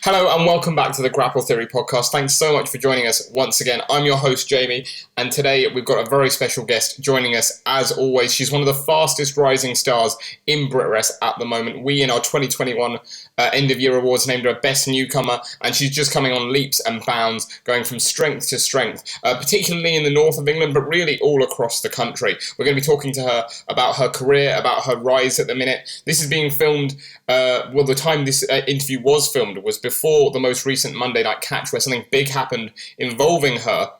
Hello and welcome back to the Grapple Theory podcast. Thanks so much for joining us once again. I'm your host, Jamie, and today we've got a very special guest joining us as always. She's one of the fastest rising stars in BritWres at the moment. We, in our 2021 End of Year Awards, named her Best Newcomer, and she's just coming on leaps and bounds, going from strength to strength, particularly in the north of England, but really all across the country. We're going to be talking to her about her career, about her rise at the minute. This is being filmed, the time this interview was filmed was before the most recent Monday Night Catch, where something big happened involving her.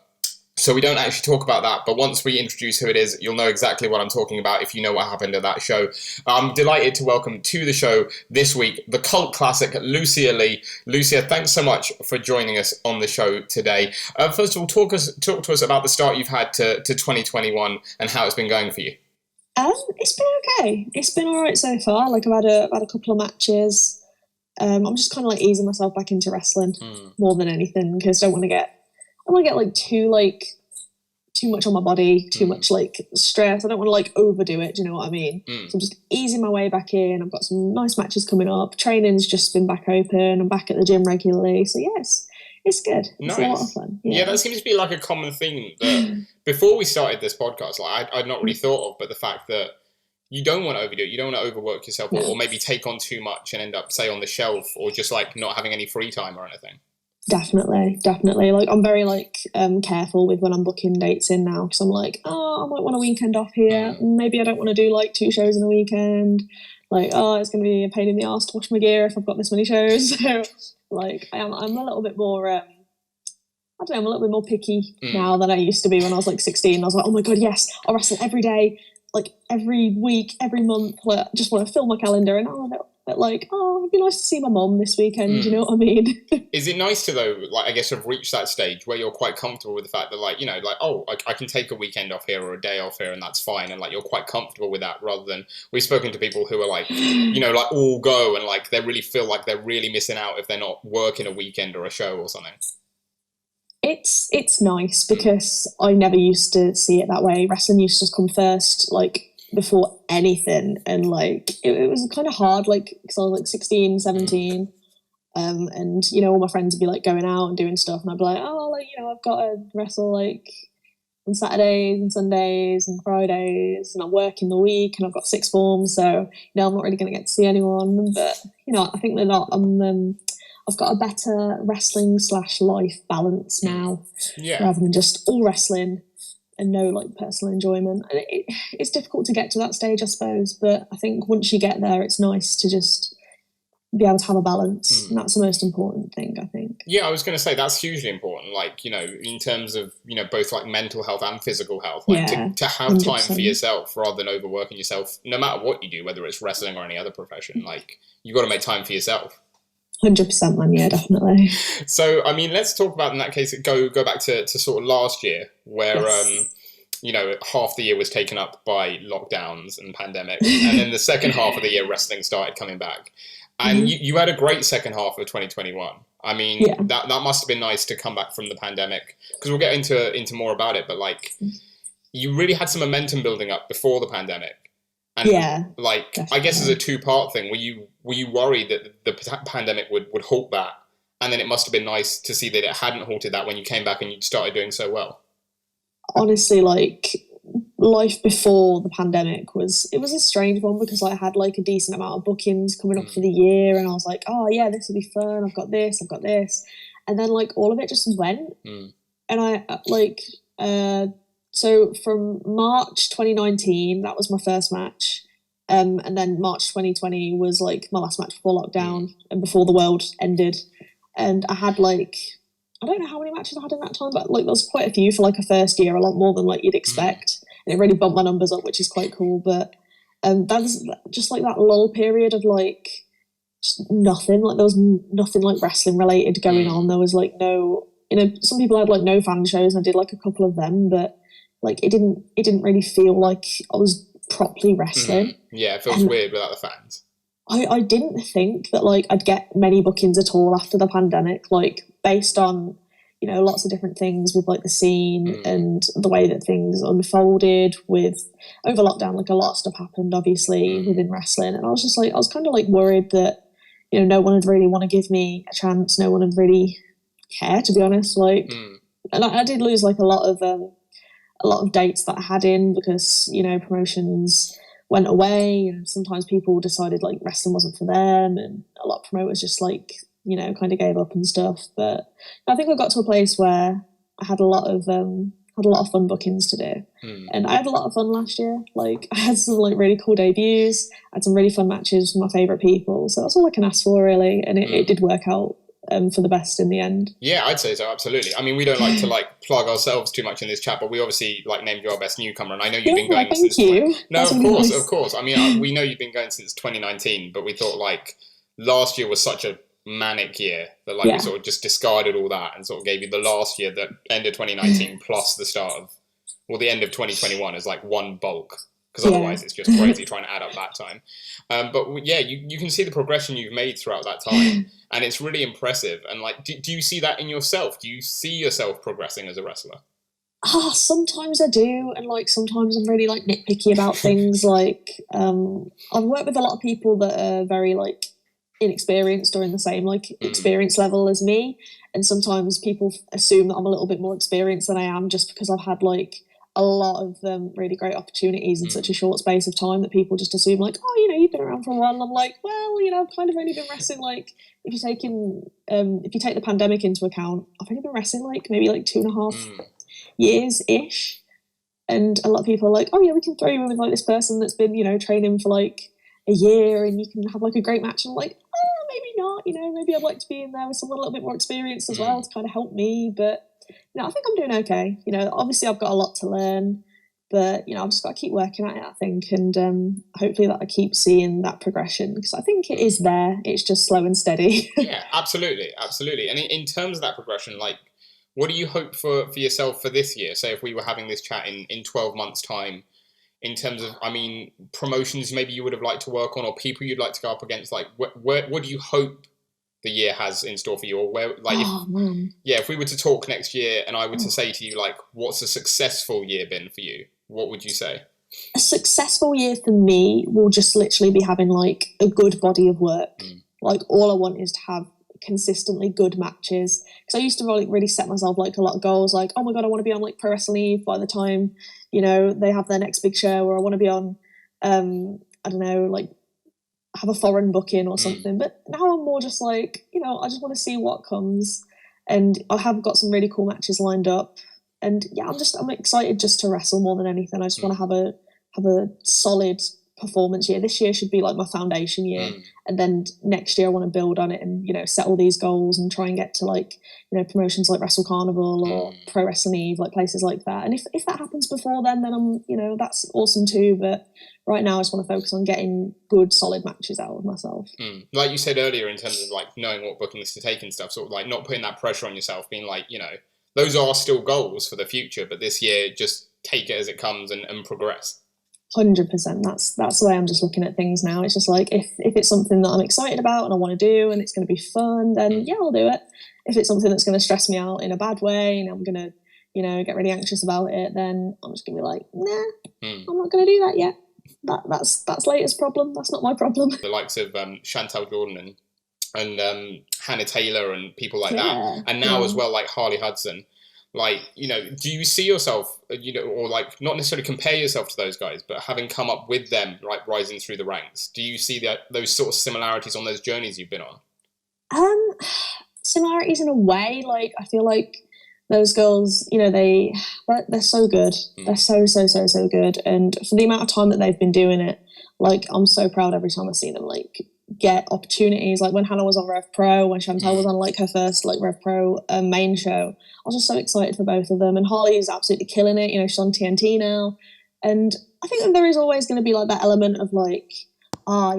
So we don't actually talk about that, but once we introduce who it is, you'll know exactly what I'm talking about if you know what happened at that show. I'm delighted to welcome to the show this week the cult classic Lucia Lee. Lucia, thanks so much for joining us on the show today. First of all, talk to us about the start you've had to 2021 and how it's been going for you. It's been okay. It's been all right so far. Like I've had a couple of matches. I'm just kind of like easing myself back into wrestling more than anything because I don't want to get too much on my body, too much like stress. I don't want to like overdo it. Do you know what I mean? So I'm just easing my way back in. I've got some nice matches coming up. Training's just been back open. I'm back at the gym regularly. So yes, it's good. It's a lot of fun. Yeah, that seems to be like a common theme that before we started this podcast, like I'd not really thought of, but the fact that you don't want to overdo it, you don't want to overwork yourself or maybe take on too much and end up, say, on the shelf or just like not having any free time or anything. Definitely. Like I'm very careful with when I'm booking dates in now because I'm like, I might want a weekend off here. Maybe I don't want to do like 2 shows in a weekend. Like, it's going to be a pain in the arse to wash my gear if I've got this many shows. So like I'm a little bit more, I'm a little bit more picky now than I used to be when I was like 16. I was like, oh my God, yes, I'll wrestle every day. Like every week, every month, like, I just want to fill my calendar and it'd be nice to see my mom this weekend, you know what I mean? Is it nice to though, like I guess have reached that stage where you're quite comfortable with the fact that like, you know, like, I can take a weekend off here or a day off here and that's fine, and like you're quite comfortable with that rather than we've spoken to people who are like, you know, like all go and like they really feel like they're really missing out if they're not working a weekend or a show or something. It's nice because I never used to see it that way. Wrestling used to come first, like before anything, and like it was kind of hard, like because I was like 16, 17, and you know all my friends would be like going out and doing stuff, and I'd be like, I've got to wrestle like on Saturdays and Sundays and Fridays, and I'm working the week, and I've got 6 forms, so I'm not really going to get to see anyone. But I think I've got a better wrestling/life balance now, rather than just all wrestling and no like personal enjoyment. And it's difficult to get to that stage, I suppose, but I think once you get there, it's nice to just be able to have a balance, and that's the most important thing, I think. Yeah, I was going to say that's hugely important, like, in terms of, both like mental health and physical health, like to have 100%. Time for yourself rather than overworking yourself, no matter what you do, whether it's wrestling or any other profession, like you've got to make time for yourself. 100%, man. Yeah, definitely. So, I mean, let's talk about in that case. Go back to sort of last year, where half the year was taken up by lockdowns and pandemic, and then the second half of the year, wrestling started coming back, and you had a great second half of 2021. I mean, that must have been nice to come back from the pandemic, because we'll get into more about it. But like, you really had some momentum building up before the pandemic. And definitely. I guess as a 2-part thing, were you worried that the pandemic would halt that? And then it must have been nice to see that it hadn't halted that when you came back and you started doing so well. Honestly, like life before the pandemic was a strange one, because I had like a decent amount of bookings coming up for the year, and I was like, oh yeah, this will be fun. I've got this. And then like all of it just went. And I so from March 2019, that was my first match. And then March 2020 was like my last match before lockdown and before the world ended. And I had like, I don't know how many matches I had in that time, but like there was quite a few for like a first year, a lot more than like you'd expect. And it really bumped my numbers up, which is quite cool. But that was just like that lull period of like just nothing. Like there was nothing like wrestling related going on. There was like no, some people had like no fan shows, and I did like a couple of them, but like it didn't really feel like I was properly wrestling. Yeah, it feels weird without the fans. I didn't think that like I'd get many bookings at all after the pandemic, like based on lots of different things with like the scene and the way that things unfolded with over lockdown. Like a lot of stuff happened obviously within wrestling, and I was just like, I was kind of like worried that no one would really want to give me a chance. No one would really care, to be honest. Like, and I did lose like a lot of dates that I had in because promotions went away, and sometimes people decided like wrestling wasn't for them, and a lot of promoters just like kind of gave up and stuff. But I think I got to a place where I had a lot of fun bookings to do, and I had a lot of fun last year. Like, I had some like really cool debuts, I had some really fun matches with my favourite people, so that's all I can ask for, really. And it did work out for the best in the end. Yeah, I'd say so, absolutely. I mean, we don't like to like plug ourselves too much in this chat, but we obviously like named you our best newcomer, and I know you've been going since. No, of course. I mean, we know you've been going since 2019, but we thought like last year was such a manic year that like we sort of just discarded all that and sort of gave you the last year, that end of 2019 plus the start of, well, the end of 2021 as like one bulk, because otherwise it's just crazy trying to add up that time. But yeah, you can see the progression you've made throughout that time, and it's really impressive. And like, do you see that in yourself? Do you see yourself progressing as a wrestler? Sometimes I do, and like sometimes I'm really like nitpicky about things. Like, I've worked with a lot of people that are very like inexperienced or in the same like experience level as me, and sometimes people assume that I'm a little bit more experienced than I am just because I've had like a lot of really great opportunities in such a short space of time, that people just assume like, oh, you've been around for a while. And I'm like, well, I've kind of only been wrestling like, if you take the pandemic into account, I've only been wrestling like maybe like 2.5 years ish. And a lot of people are like, oh yeah, we can throw you in with like this person that's been training for like a year, and you can have like a great match. And I'm like, oh, maybe not, maybe I'd like to be in there with someone a little bit more experienced as well to kind of help me. But I think I'm doing okay. Obviously I've got a lot to learn, but I've just got to keep working at it, I think, and hopefully that I keep seeing that progression, because I think it is there. It's just slow and steady. Yeah, absolutely. And in terms of that progression, like, what do you hope for yourself for this year? Say if we were having this chat in 12 months' time, in terms of, I mean, promotions maybe you would have liked to work on, or people you'd like to go up against, like, what do you hope the year has in store for you? Or where, like, if we were to talk next year and I were to say to you, like, what's a successful year been for you? What would you say? A successful year for me will just literally be having like a good body of work. Like, all I want is to have consistently good matches, because I used to really set myself like a lot of goals, like, oh my god, I want to be on like Pro Wrestling Eve by the time they have their next big show, or I want to be on I don't know, like have a foreign booking or something. But now I'm more just like, I just want to see what comes, and I have got some really cool matches lined up, and I'm excited just to wrestle more than anything. I just want to have a solid performance year. This year should be like my foundation year, and then next year I want to build on it and set all these goals and try and get to like promotions like Wrestle Carnival or Pro Wrestling Eve, like places like that. And if that happens before then I'm that's awesome too. But right now I just want to focus on getting good solid matches out of myself. Like you said earlier, in terms of like knowing what bookings to take and stuff, sort of like not putting that pressure on yourself, being like, those are still goals for the future, but this year just take it as it comes and progress. 100%. That's the way I'm just looking at things now. It's just like, if it's something that I'm excited about and I want to do and it's going to be fun, then I'll do it. If it's something that's going to stress me out in a bad way and I'm going to get really anxious about it, then I'm just going to be like, nah, I'm not going to do that yet. That's later's problem. That's not my problem. The likes of Chantal Jordan and Hannah Taylor and people like that, and now as well like Harley Hudson. Like, do you see yourself, or like not necessarily compare yourself to those guys, but having come up with them, like rising through the ranks, do you see those sort of similarities on those journeys you've been on? Similarities in a way. Like, I feel like those girls, they're so good. They're so good. And for the amount of time that they've been doing it, like, I'm so proud every time I see them, like, get opportunities. Like when Hannah was on Rev Pro, when Chantal was on like her first like Rev Pro main show, I was just so excited for both of them. And Harley is absolutely killing it. She's on TNT now, and I think that there is always going to be like that element of like, I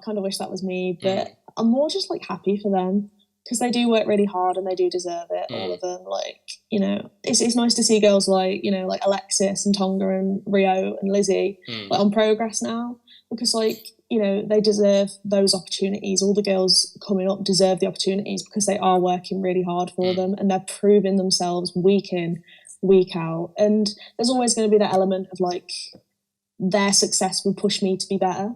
kind of wish that was me. But I'm more just like happy for them, because they do work really hard and they do deserve it, all of them. Like, it's nice to see girls like, like Alexis and Tonga and Rio and Lizzie like on Progress now, because like, they deserve those opportunities. All the girls coming up deserve the opportunities because they are working really hard for them, and they're proving themselves week in, week out. And there's always going to be that element of like, their success will push me to be better.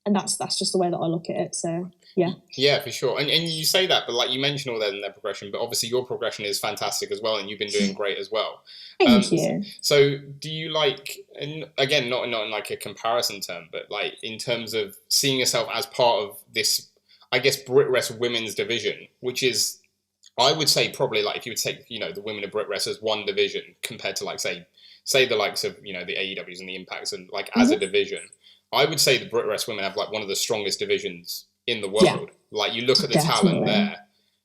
and that's just the way that I look at it. So yeah. Yeah, for sure. And you say that, but like you mentioned all that in their progression, but obviously your progression is fantastic as well, and you've been doing great as well. Thank you. So do you like, and again, not in like a comparison term, but like in terms of seeing yourself as part of this, I guess, BritWres women's division, which is, I would say probably like if you would take, the women of BritWres as one division compared to like, say the likes of, the AEWs and the Impacts and like as a division, I would say the BritWres women have like one of the strongest divisions in the world. Yeah, like you look at the talent there.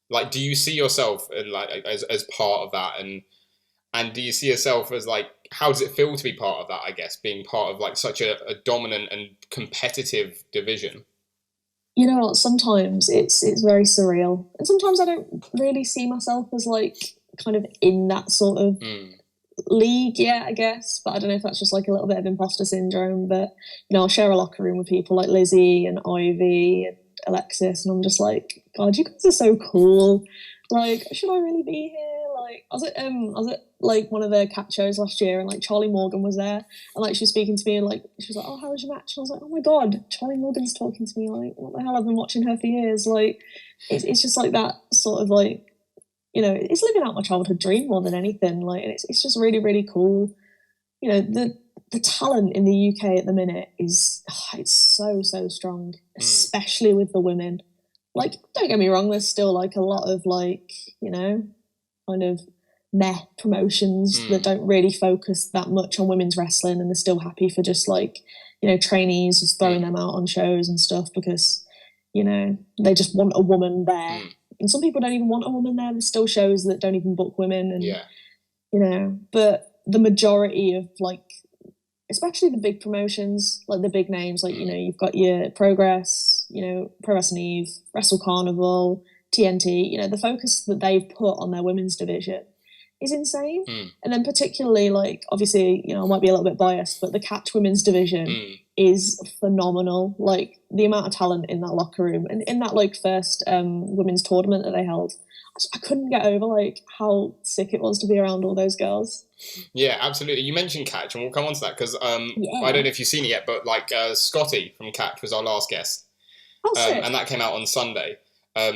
Like, do you see yourself in like as part of that, and do you see yourself as like, how does it feel to be part of that? I guess being part of like such a dominant and competitive division. You know what? Sometimes it's very surreal, and sometimes I don't really see myself as like kind of in that sort of league yet, I guess. But I don't know if that's just like a little bit of imposter syndrome. But I'll share a locker room with people like Lizzie and Ivy and Alexis, and I'm just like, God, you guys are so cool. Like, should I really be here? Like, I was at like one of the cat shows last year, and like Charlie Morgan was there, and like she was speaking to me, and like she was like, "Oh, how was your match?" And I was like, "Oh my God, Charlie Morgan's talking to me. Like, what the hell? I've been watching her for years." Like, it's just like that sort of like, it's living out my childhood dream more than anything. Like, and it's just really, really cool. The talent in the UK at the minute is it's so strong, especially with the women. Like, don't get me wrong, there's still like a lot of like, kind of meh promotions that don't really focus that much on women's wrestling, and they're still happy for just like, trainees just throwing them out on shows and stuff because, they just want a woman there. And some people don't even want a woman there. There's still shows that don't even book women, and but the majority of like, especially the big promotions, like the big names, like, you've got your Progress, Pro Wrestling Eve, Wrestle Carnival, TNT, the focus that they've put on their women's division is insane. And then particularly, like, obviously, I might be a little bit biased, but the Catch women's division is phenomenal. Like, the amount of talent in that locker room, and in that, like, first women's tournament that they held, I couldn't get over, like, how sick it was to be around all those girls. Yeah, absolutely. You mentioned Catch, and we'll come on to that, because I don't know if you've seen it yet, but, like, Scotty from Catch was our last guest. And that came out on Sunday.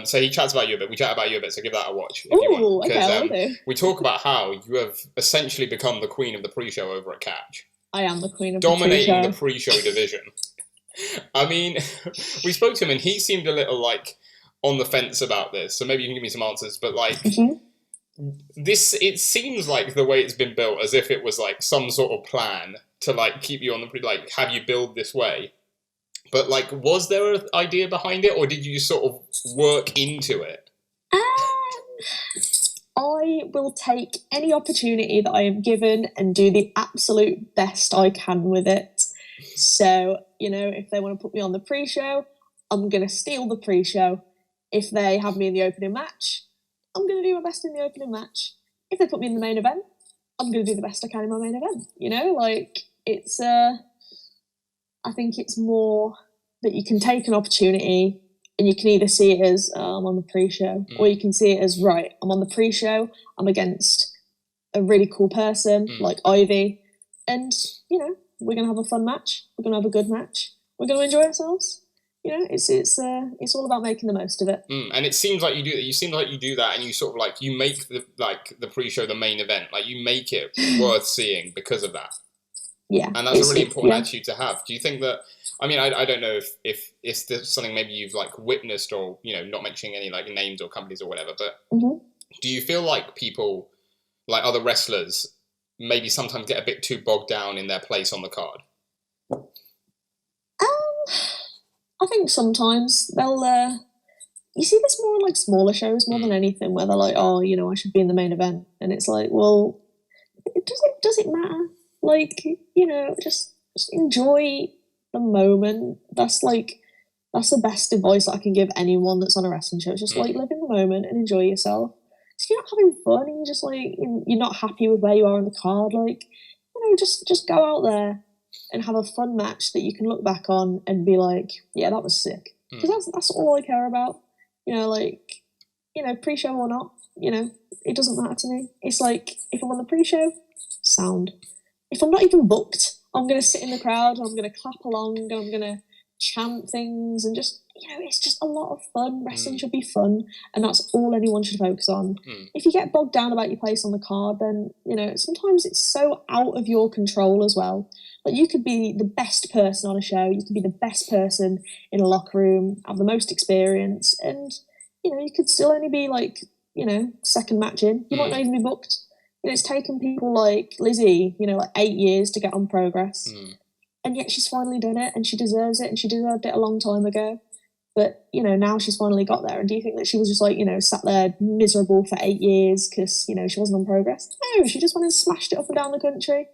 So he chats about you a bit. We chat about you a bit, so give that a watch if you want. Okay, we talk about how you have essentially become the queen of the pre-show over at Catch. I am the queen of the pre-show. Dominating the pre-show division. I mean, we spoke to him, and he seemed a little, like, on the fence about this, so maybe you can give me some answers, but like it seems like the way it's been built as if it was like some sort of plan to like keep you on the like have you build this way, but like was there an idea behind it, or did you just sort of work into it? I will take any opportunity that I am given and do the absolute best I can with it. So, if they want to put me on the pre-show, I'm going to steal the pre-show. If they have me in the opening match, I'm going to do my best in the opening match. If they put me in the main event, I'm going to do the best I can in my main event. Like, it's, I think it's more that you can take an opportunity and you can either see it as, I'm on the pre-show, or you can see it as, right, I'm on the pre-show, I'm against a really cool person like Ivy, and, we're going to have a fun match, we're going to have a good match, we're going to enjoy ourselves. It's all about making the most of it. And it seems like you do that. You seem like you do that, and you sort of like you make the pre-show the main event. Like you make it worth seeing because of that. Yeah, and that's a really important attitude to have. Do you think that? I mean, I don't know if it's something maybe you've like witnessed, or not mentioning any like names or companies or whatever. But do you feel like people, like other wrestlers, maybe sometimes get a bit too bogged down in their place on the card? I think sometimes they'll, you see this more on like smaller shows more than anything, where they're like, oh, I should be in the main event. And it's like, well, does it matter? Like, just enjoy the moment. That's the best advice that I can give anyone that's on a wrestling show. It's just like, live in the moment and enjoy yourself. If you're not having fun and you're just like, you're not happy with where you are on the card, like, just go out there and have a fun match that you can look back on and be like, yeah, that was sick. Because that's all I care about. Pre-show or not, it doesn't matter to me. It's like, if I'm on the pre-show, sound. If I'm not even booked, I'm going to sit in the crowd, and I'm going to clap along, and I'm going to chant things, and just, it's just a lot of fun. Wrestling should be fun, and that's all anyone should focus on. If you get bogged down about your place on the card, then sometimes it's so out of your control as well. Like, you could be the best person on a show, you could be the best person in a locker room, have the most experience, and you could still only be like, second match in. You might not even be booked. It's taken people like Lizzie, like 8 years to get on Progress. And yet she's finally done it, and she deserves it, and she deserved it a long time ago. But, now she's finally got there. And do you think that she was just like, sat there miserable for 8 years because, she wasn't on Progress? No, she just went and smashed it up and down the country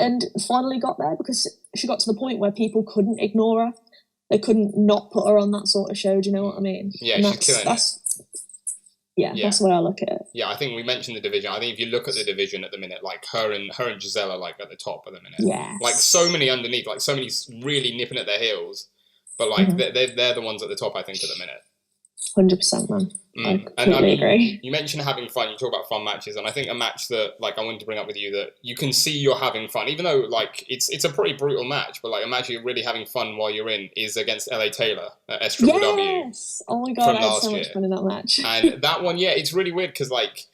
and finally got there because she got to the point where people couldn't ignore her. They couldn't not put her on that sort of show. Do you know what I mean? Yeah, and she's killing it. Yeah, that's the way I look at it. Yeah, I think we mentioned the division. I think if you look at the division at the minute, like her and Giselle are like at the top at the minute. Yes. Like so many underneath, like so many really nipping at their heels, but like they're the ones at the top, I think, at the minute. 100%, man. I completely agree. You mentioned having fun. You talk about fun matches, and I think a match that like I wanted to bring up with you that you can see you're having fun, even though like it's a pretty brutal match, but like a match you're really having fun while you're in is against LA Taylor at SWW. Yes. Oh my god, I had so much fun in that match. And that one, it's really weird because like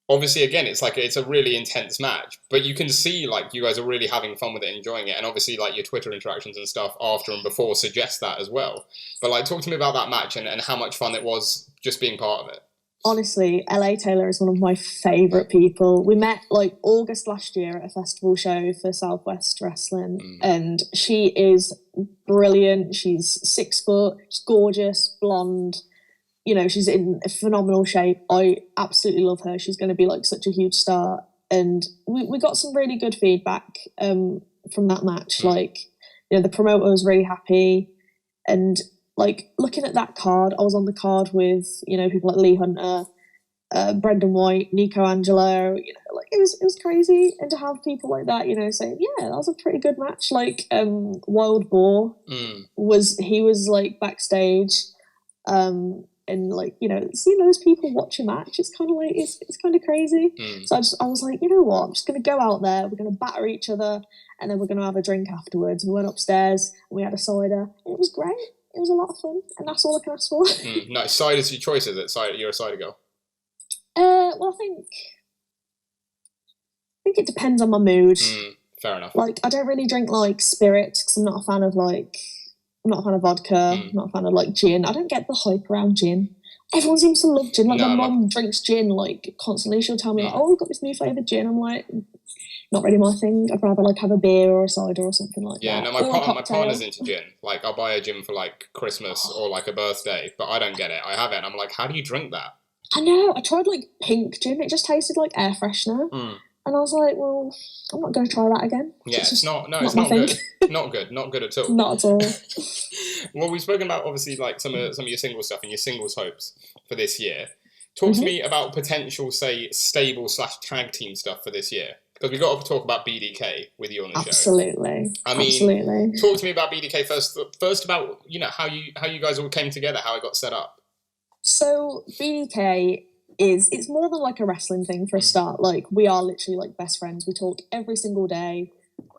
obviously again it's a really intense match, but you can see like you guys are really having fun with it, enjoying it, and obviously like your Twitter interactions and stuff after and before suggest that as well. But like, talk to me about that match and how much fun it was just being part of it. Honestly, LA Taylor is one of my favourite people. We met like August last year at a festival show for Southwest Wrestling, and she is brilliant. She's 6 foot, she's gorgeous, blonde. She's in phenomenal shape. I absolutely love her. She's going to be like such a huge star. And we got some really good feedback from that match. Like, the promoter was really happy. And like, looking at that card, I was on the card with, people like Lee Hunter, Brendan White, Nico Angelo, like it was crazy. And to have people like that, saying, yeah, that was a pretty good match. Like, Wild Boar was like backstage, and like, seeing those people watch a match, it's kind of like it's kind of crazy. So I was like, you know what, I'm just gonna go out there, we're gonna batter each other, and then we're gonna have a drink afterwards. We went upstairs and we had a cider, and it was great. It was a lot of fun, and that's all I can ask for. Nice. Cider's your choice, is it? Cider, you're a cider girl. Well, I think it depends on my mood. Fair enough. Like, I don't really drink like spirit because I'm not a fan of vodka. I'm not a fan of like gin. I don't get the hype around gin. Everyone seems to love gin. Like, my mum drinks gin like constantly. She'll tell me like, oh, we've got this new flavoured gin. I'm like, not really my thing. I'd rather like have a beer or a cider or something like that. Yeah, no, my partner's into gin. Like, I'll buy a gin for like Christmas or like a birthday, but I don't get it. I have it, and I'm like, how do you drink that? I know. I tried like pink gin. It just tasted like air freshener. And I was like, well, I'm not going to try that again. Yeah, it's not good. Not good at all. Not at all. Well, we've spoken about obviously like some of your single stuff and your singles hopes for this year. Talk to me about potential, say, stable/tag team stuff for this year. Because we've got to talk about BDK with you on the show. Absolutely. Talk to me about BDK first. First about, how you guys all came together, how it got set up. So BDK it's more than like a wrestling thing for a start. Like, we are literally like best friends. We talk every single day.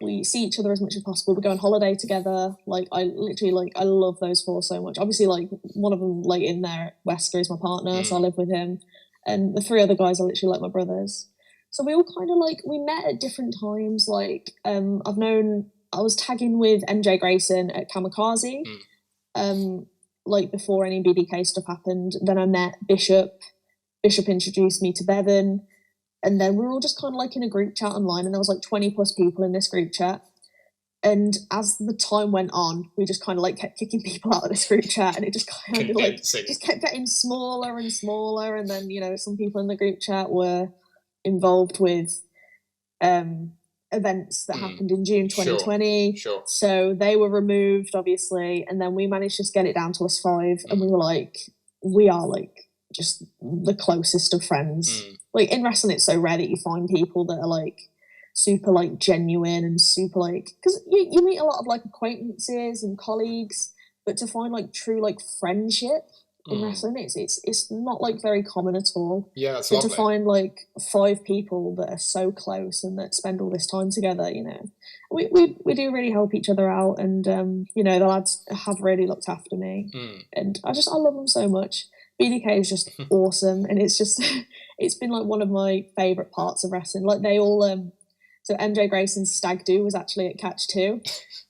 We see each other as much as possible. We go on holiday together. Like, I love those 4 so much. Obviously, like, one of them, like, in there, Wesker, is my partner, so I live with him. And the 3 other guys are literally like my brothers. So we all kind of like, we met at different times. Like, I was tagging with MJ Grayson at Kamikaze, like before any BDK stuff happened. Then I met Bishop. Bishop introduced me to Bevan, and then we were all just kind of like in a group chat online, and there was like 20 plus people in this group chat. And as the time went on, we just kind of like kept kicking people out of this group chat, and it just kind of like just kept getting smaller and smaller. And then, some people in the group chat were involved with events that happened in June 2020. Sure. So they were removed, obviously, and then we managed to just get it down to us 5, and we were like, we are like just the closest of friends. Like, in wrestling, it's so rare that you find people that are like super like genuine and super like, because you meet a lot of like acquaintances and colleagues, but to find like true like friendship, in wrestling. It's not like very common at all. Yeah, that's so lovely. to find like 5 people that are so close and that spend all this time together, you know, we do really help each other out, and you know, the lads have really looked after me, and I love them so much. BDK is just awesome, and it's just it's been like one of my favourite parts of wrestling. Like they all so MJ Grayson's stag do was actually at Catch 2.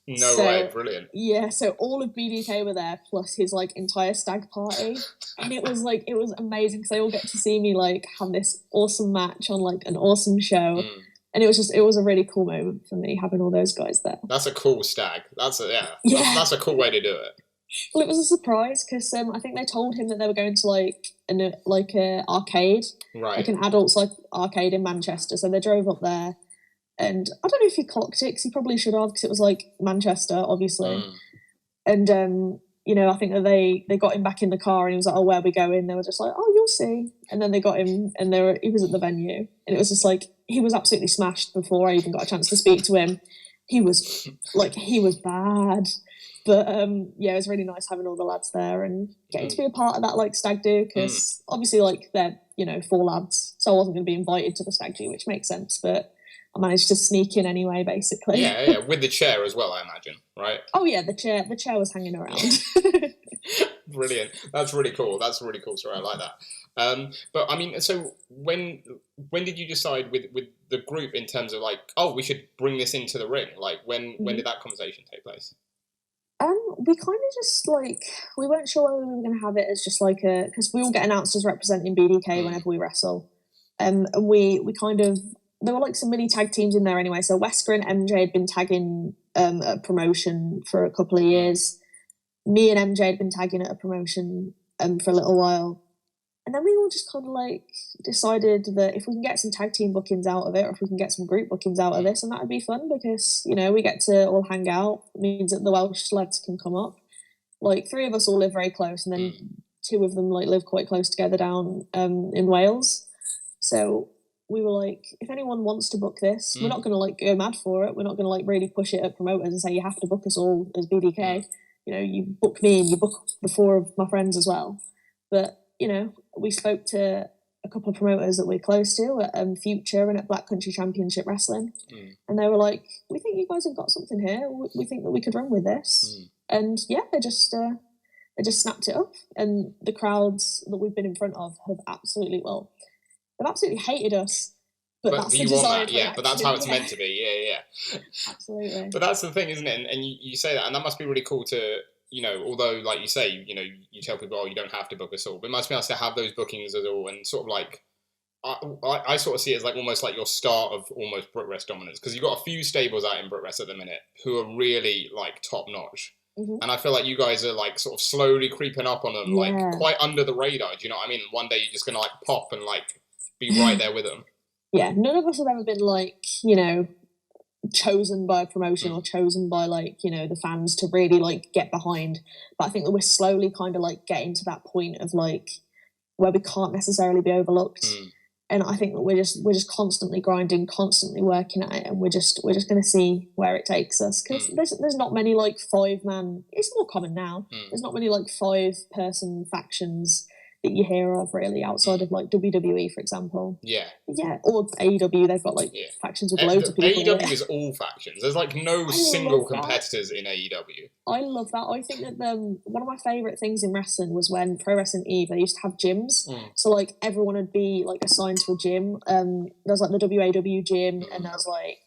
No way, brilliant. Yeah, so all of BDK were there, plus his like entire stag party, and it was amazing because they all get to see me like have this awesome match on like an awesome show, and it was a really cool moment for me having all those guys there. That's a cool stag. That's a cool way to do it. Well, it was a surprise because I think they told him that they were going to like an arcade, right? Like an adults like arcade in Manchester. So they drove up there. And I don't know if he clocked it, because he probably should have, because it was like Manchester, obviously. And, you know, I think that they got him back in the car, and he was like, oh, where are we going? They were just like, oh, you'll see. And then they got him, and he was at the venue. And it was just like, he was absolutely smashed before I even got a chance to speak to him. He was bad. But, yeah, it was really nice having all the lads there and getting to be a part of that, like, stag do, because obviously, like, they're, you know, 4 lads, so I wasn't going to be invited to the stag do, which makes sense, but I managed to sneak in anyway, basically. Yeah, with the chair as well, I imagine, right? Oh yeah, the chair was hanging around. Brilliant. That's really cool. Sorry, I like that. But I mean, so when did you decide with the group in terms of like, oh, we should bring this into the ring? Like when did that conversation take place? We kind of just like, we weren't sure whether we were going to have it as just like because we all get announced as representing BDK whenever we wrestle. And we kind of, there were like some mini tag teams in there anyway. So Wesker and MJ had been tagging a promotion for a couple of years. Me and MJ had been tagging at a promotion for a little while. And then we all just kind of like decided that if we can get some tag team bookings out of it, or if we can get some group bookings out of this, and that would be fun because, you know, we get to all hang out. It means that the Welsh lads can come up. Like 3 of us all live very close, and then 2 of them like live quite close together down in Wales. So we were like, if anyone wants to book this, we're not going to like go mad for it. We're not going to like really push it at promoters and say you have to book us all as BDK. You know, you book me and you book the 4 of my friends as well. But, you know, we spoke to a couple of promoters that we're close to at Future and at Black Country Championship Wrestling. And they were like, we think you guys have got something here. We think that we could run with this. And yeah, they just snapped it up. And the crowds that we've been in front of have they've absolutely hated us. But that's the design. Yeah, but that's how it's meant to be. Yeah. Absolutely. But that's the thing, isn't it? And you say that, and that must be really cool to, you know, although, like you say, you know, you tell people, oh, you don't have to book us all, but it must be nice to have those bookings at all, and sort of like, I sort of see it as like almost like your start of almost BritWres dominance, because you've got a few stables out in BritWres at the minute who are really like top notch. And I feel like you guys are like sort of slowly creeping up on them, like quite under the radar. Do you know what I mean? One day you're just going to like pop and like be right there with them. Yeah, none of us have ever been like, you know, chosen by a promotion or chosen by like, you know, the fans to really like get behind. But I think that we're slowly kind of like getting to that point of like where we can't necessarily be overlooked. And I think that we're just constantly grinding, constantly working at it, and we're just going to see where it takes us, because there's not many like 5-man. It's more common now. There's not many like 5-person factions that you hear of really outside of like WWE, for example. Yeah, or AEW. They've got like factions with loads of people. AEW is all factions. There's like no single competitors in AEW. I love that. I think that one of my favourite things in wrestling was when Pro Wrestling Eve, they used to have gyms. So like everyone would be like assigned to a gym. There's like the WAW gym, and there's like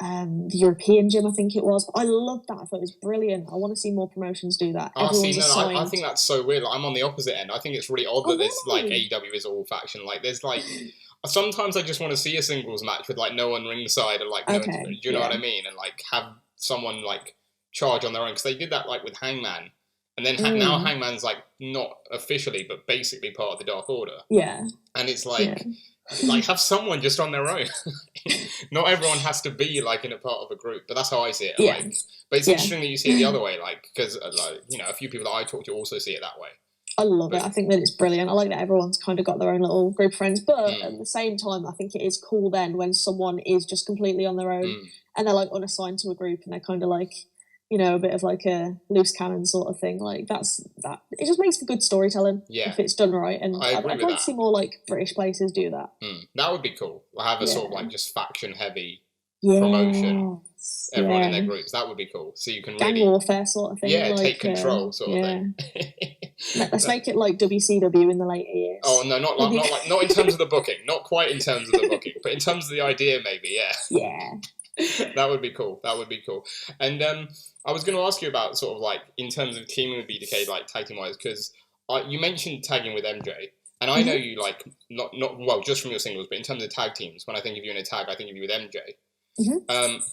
the European gym, I think it was. But I loved that. I thought it was brilliant. I want to see more promotions do that. I think that's so weird. Like, I'm on the opposit end. I think it's really odd that this like AEW is all faction. Like there's like sometimes I just want to see a singles match with like no one ringside and like do you know what I mean? And like have someone like charge on their own, because they did that like with Hangman, and then now Hangman's like not officially but basically part of the Dark Order. Yeah, and it's like. Like, have someone just on their own. Not everyone has to be, like, in a part of a group, but that's how I see it. Yeah. Like, but it's interesting that you see it the other way, like, because, like, you know, a few people that I talk to also see it that way. I love it. I think that it's brilliant. I like that everyone's kind of got their own little group of friends, but at the same time, I think it is cool then when someone is just completely on their own and they're, like, unassigned to a group, and they're kind of like, a bit of like a loose cannon sort of thing. Like that. It just makes for good storytelling if it's done right. And I agree I'd with like that. to see more like British places do that. That would be cool. We'll have a sort of like just faction heavy Yes. promotion. Everyone in their groups. That would be cool. So you can really gang warfare sort of thing. Yeah, like, take control sort of thing. Let's make it like WCW in the later years. Oh no, not in terms of the booking. Not quite in terms of the booking, but in terms of the idea, maybe. Yeah. Yeah. That would be cool. And I was going to ask you about sort of like in terms of teaming with BDK, like tag team wise, because you mentioned tagging with MJ, and I know you like not well just from your singles, but in terms of tag teams, when I think of you in a tag, I think of you with MJ.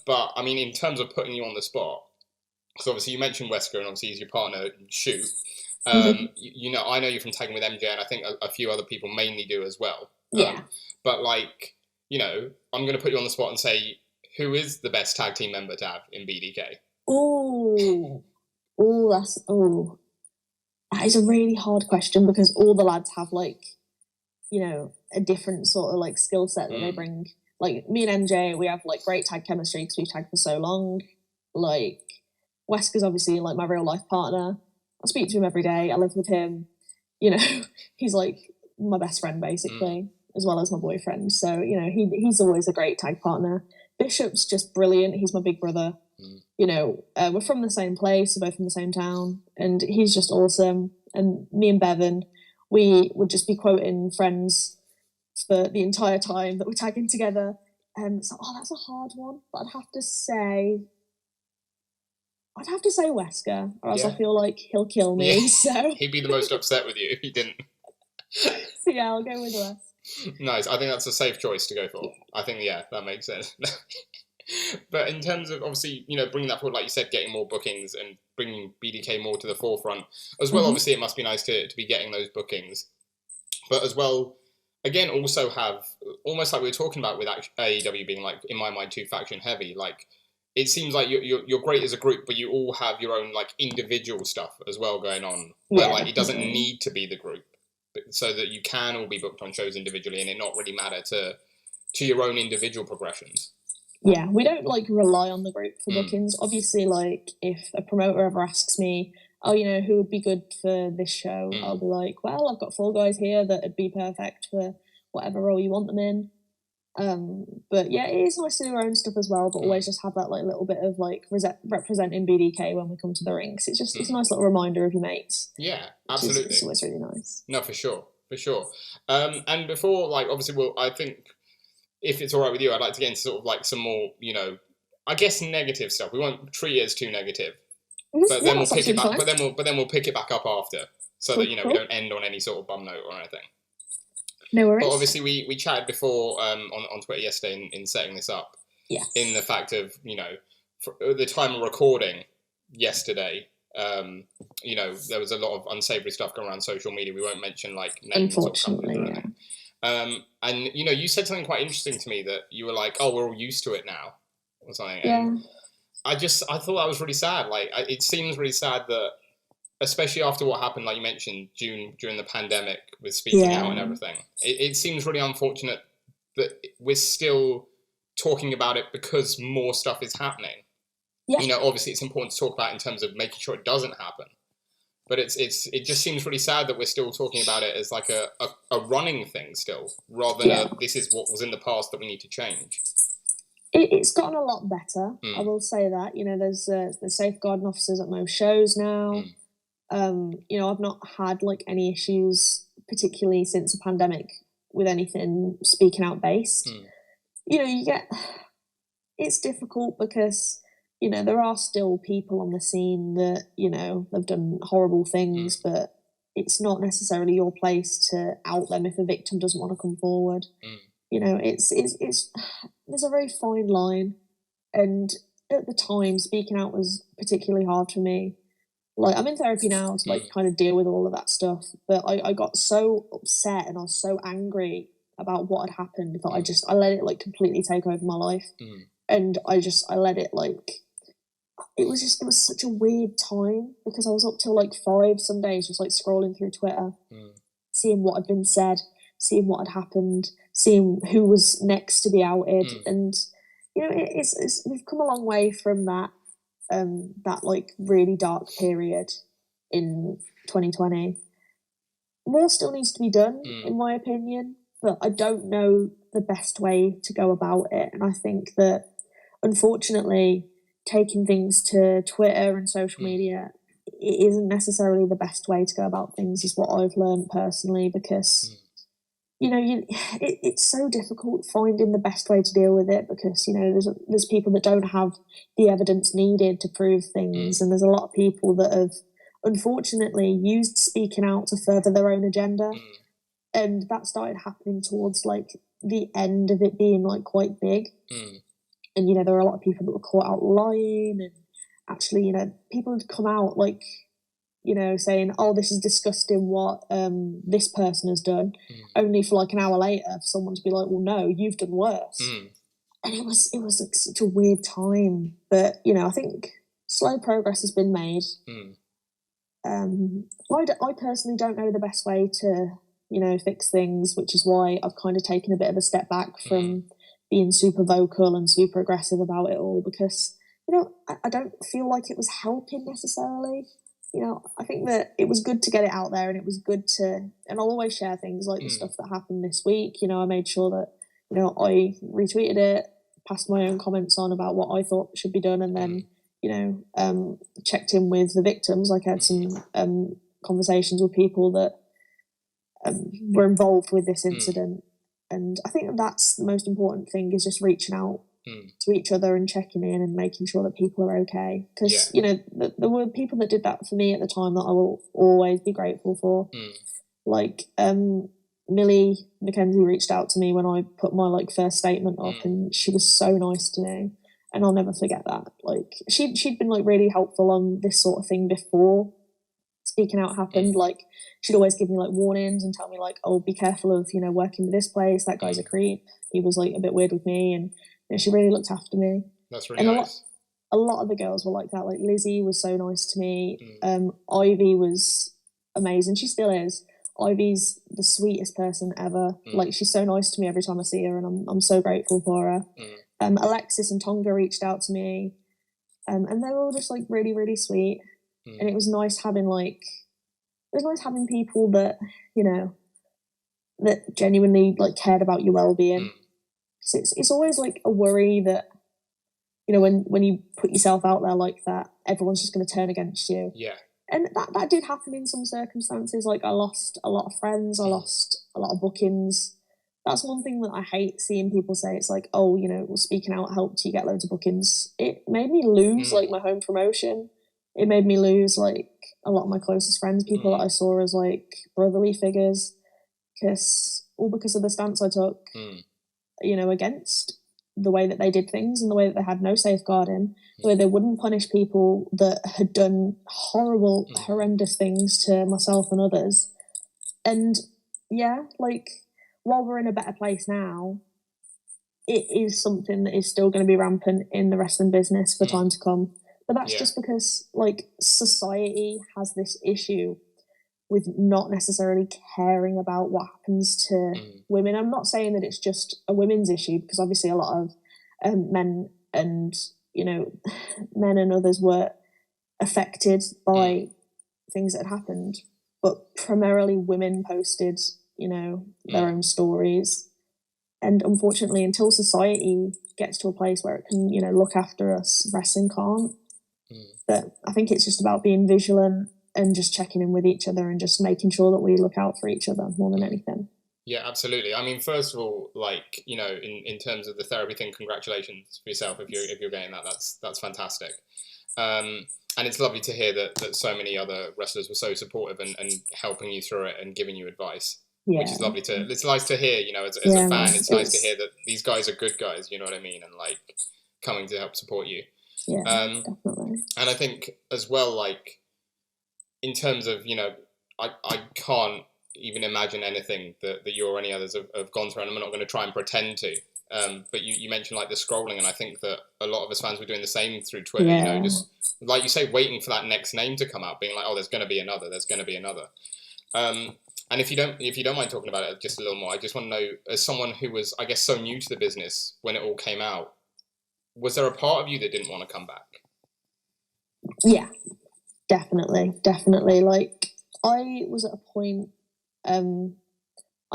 But I mean, in terms of putting you on the spot, because obviously you mentioned Wesker, and obviously he's your partner. Shoot, you know, I know you from tagging with MJ, and I think a few other people mainly do as well. But like, you know, I'm going to put you on the spot and say, who is the best tag team member to have in BDK? That is a really hard question because all the lads have like, you know, a different sort of like skill set that they bring. Like me and MJ, we have like great tag chemistry because we've tagged for so long. Like Wesker's obviously like my real life partner. I speak to him every day. I live with him. You know, he's like my best friend basically, as well as my boyfriend. So you know, he's always a great tag partner. Bishop's just brilliant. He's my big brother. You know, we're from the same place, we're both from the same town, and he's just awesome. And me and Bevan, we would just be quoting Friends for the entire time that we're tagging together. So that's a hard one, but I'd have to say Wesker, or else I feel like he'll kill me. So he'd be the most upset with you if he didn't. So yeah, I'll go with Wes. Nice. I think that's a safe choice to go for. I think that makes sense. But in terms of obviously, you know, bringing that forward, like you said, getting more bookings and bringing BDK more to the forefront as well. Obviously, it must be nice to be getting those bookings, but as well, again, also have almost like we were talking about with AEW being like, in my mind, too faction heavy. Like it seems like you're great as a group, but you all have your own like individual stuff as well going on. Where like it doesn't need to be the group, so that you can all be booked on shows individually, and it not really matter to your own individual progressions. Yeah, we don't like rely on the group for bookings. Obviously, like if a promoter ever asks me, oh, you know, who would be good for this show? I'll be like, well, I've got 4 guys here that would be perfect for whatever role you want them in. But yeah, it is nice to do our own stuff as well, but always just have that like little bit of like representing BDK when we come to the rinks. It's just it's a nice little reminder of your mates. Yeah, absolutely. It's always really nice. No, for sure. And before, like, obviously, I think if it's all right with you, I'd like to get into sort of like some more, you know, I guess negative stuff. We won't treat it as too negative, but then we'll pick it back. But then we'll pick it back up after, so that you know we don't end on any sort of bum note or anything. No worries. But obviously, we chatted before on Twitter yesterday in setting this up. Yes. In the fact of, you know, for the time of recording yesterday, you know, there was a lot of unsavory stuff going around social media. We won't mention like names or companies or anything. And you know, you said something quite interesting to me that you were like, "Oh, we're all used to it now," or something. Yeah. And I thought that was really sad. Like, it seems really sad that, especially after what happened, like you mentioned, during the pandemic with speaking out and everything. It seems really unfortunate that we're still talking about it because more stuff is happening. Yeah. You know, obviously it's important to talk about in terms of making sure it doesn't happen. But it just seems really sad that we're still talking about it as like a running thing still, rather than this is what was in the past that we need to change. It's gotten a lot better. I will say that. You know, there's safeguarding officers at most shows now. You know, I've not had like any issues, particularly since the pandemic, with anything speaking out based. You know, it's difficult because, you know, there are still people on the scene that, you know, they've done horrible things, but it's not necessarily your place to out them if a victim doesn't want to come forward. You know, it's there's a very fine line, and at the time, speaking out was particularly hard for me. Like, I'm in therapy now to like kind of deal with all of that stuff, but I got so upset and I was so angry about what had happened that I let it like completely take over my life, and I let it like. It was such a weird time because I was up till like 5 some days just like scrolling through Twitter, seeing what had been said, seeing what had happened, seeing who was next to be outed, and you know it's we've come a long way from that. that like really dark period in 2020. More still needs to be done, in my opinion, but I don't know the best way to go about it. And I think that, unfortunately, taking things to Twitter and social media, it isn't necessarily the best way to go about things, is what I've learned personally, because it's so difficult finding the best way to deal with it, because there's people that don't have the evidence needed to prove things, and there's a lot of people that have unfortunately used speaking out to further their own agenda, and that started happening towards like the end of it being like quite big. And there were a lot of people that were caught out lying, and actually people had come out like saying, oh, this is disgusting what this person has done, only for like an hour later for someone to be like, well, no, you've done worse. And it was like such a weird time, but I think slow progress has been made. I personally don't know the best way to fix things, which is why I've kind of taken a bit of a step back from being super vocal and super aggressive about it all, because I don't feel like it was helping necessarily. I think that it was good to get it out there, and it was good to, and I'll always share things like the stuff that happened this week. I made sure that, I retweeted it, passed my own comments on about what I thought should be done, and then, checked in with the victims. Like I had some conversations with people that were involved with this incident. And I think that's the most important thing, is just reaching out to each other and checking in and making sure that people are okay. Because, there were people that did that for me at the time that I will always be grateful for. Like, Millie McKenzie reached out to me when I put my, like, first statement up, and she was so nice to me. And I'll never forget that. Like, she'd been, like, really helpful on this sort of thing before speaking out happened. Like, she'd always give me, like, warnings and tell me, like, oh, be careful of, working with this place. That guy's a creep. He was, like, a bit weird with me. And she really looked after me. That's really nice. A lot of the girls were like that. Like, Lizzie was so nice to me. Ivy was amazing. She still is. Ivy's the sweetest person ever. Like, she's so nice to me every time I see her, and I'm so grateful for her. Alexis and Tonga reached out to me, and they were all just like really, really sweet. And it was nice having people that that genuinely like cared about your well-being. So it's always like a worry that when you put yourself out there like that, everyone's just going to turn against you. And that did happen in some circumstances. Like, I lost a lot of friends, I lost a lot of bookings. That's one thing that I hate seeing people say. It's like, oh, well, speaking out helped you get loads of bookings. It made me lose like my home promotion. It made me lose like a lot of my closest friends, people that I saw as like brotherly figures, because of the stance I took, against the way that they did things and the way that they had no safeguarding, the way they wouldn't punish people that had done horrible, horrendous things to myself and others. And like, while we're in a better place now, it is something that is still going to be rampant in the wrestling business for time to come. But that's just because, like, society has this issue with not necessarily caring about what happens to women. I'm not saying that it's just a women's issue, because obviously a lot of men and, men and others were affected by things that had happened. But primarily women posted, their own stories. And unfortunately, until society gets to a place where it can, look after us, wrestling can't. But I think it's just about being vigilant and just checking in with each other and just making sure that we look out for each other more than anything. Yeah, absolutely. I mean, first of all, like, in terms of the therapy thing, congratulations for yourself if you're getting that. That's fantastic. And it's lovely to hear that so many other wrestlers were so supportive and helping you through it and giving you advice. Which is lovely to. It's nice to hear. As a fan, it's nice to hear that these guys are good guys. You know what I mean, and like coming to help support you. Yeah, definitely. And I think as well, like, in terms of, I can't even imagine anything that you or any others have gone through, and I'm not going to try and pretend to. But you mentioned like the scrolling, and I think that a lot of us fans were doing the same through Twitter, just like you say, waiting for that next name to come out, being like, oh, there's going to be another. And if you don't mind talking about it just a little more, I just want to know, as someone who was, I guess, so new to the business when it all came out, was there a part of you that didn't want to come back? Yeah, definitely. Like, I was at a point, I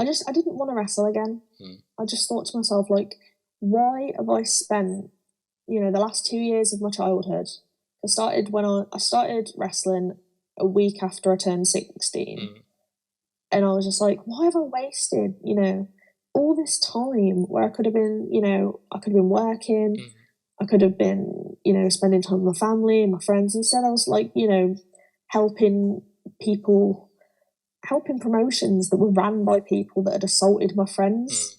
didn't want to wrestle again. I just thought to myself, like, why have I spent, the last 2 years of my childhood? I started wrestling a week after I turned 16. And I was just like, why have I wasted, all this time where I could have been, I could have been working, I could have been, spending time with my family and my friends. Instead, I was like, helping people, helping promotions that were ran by people that had assaulted my friends.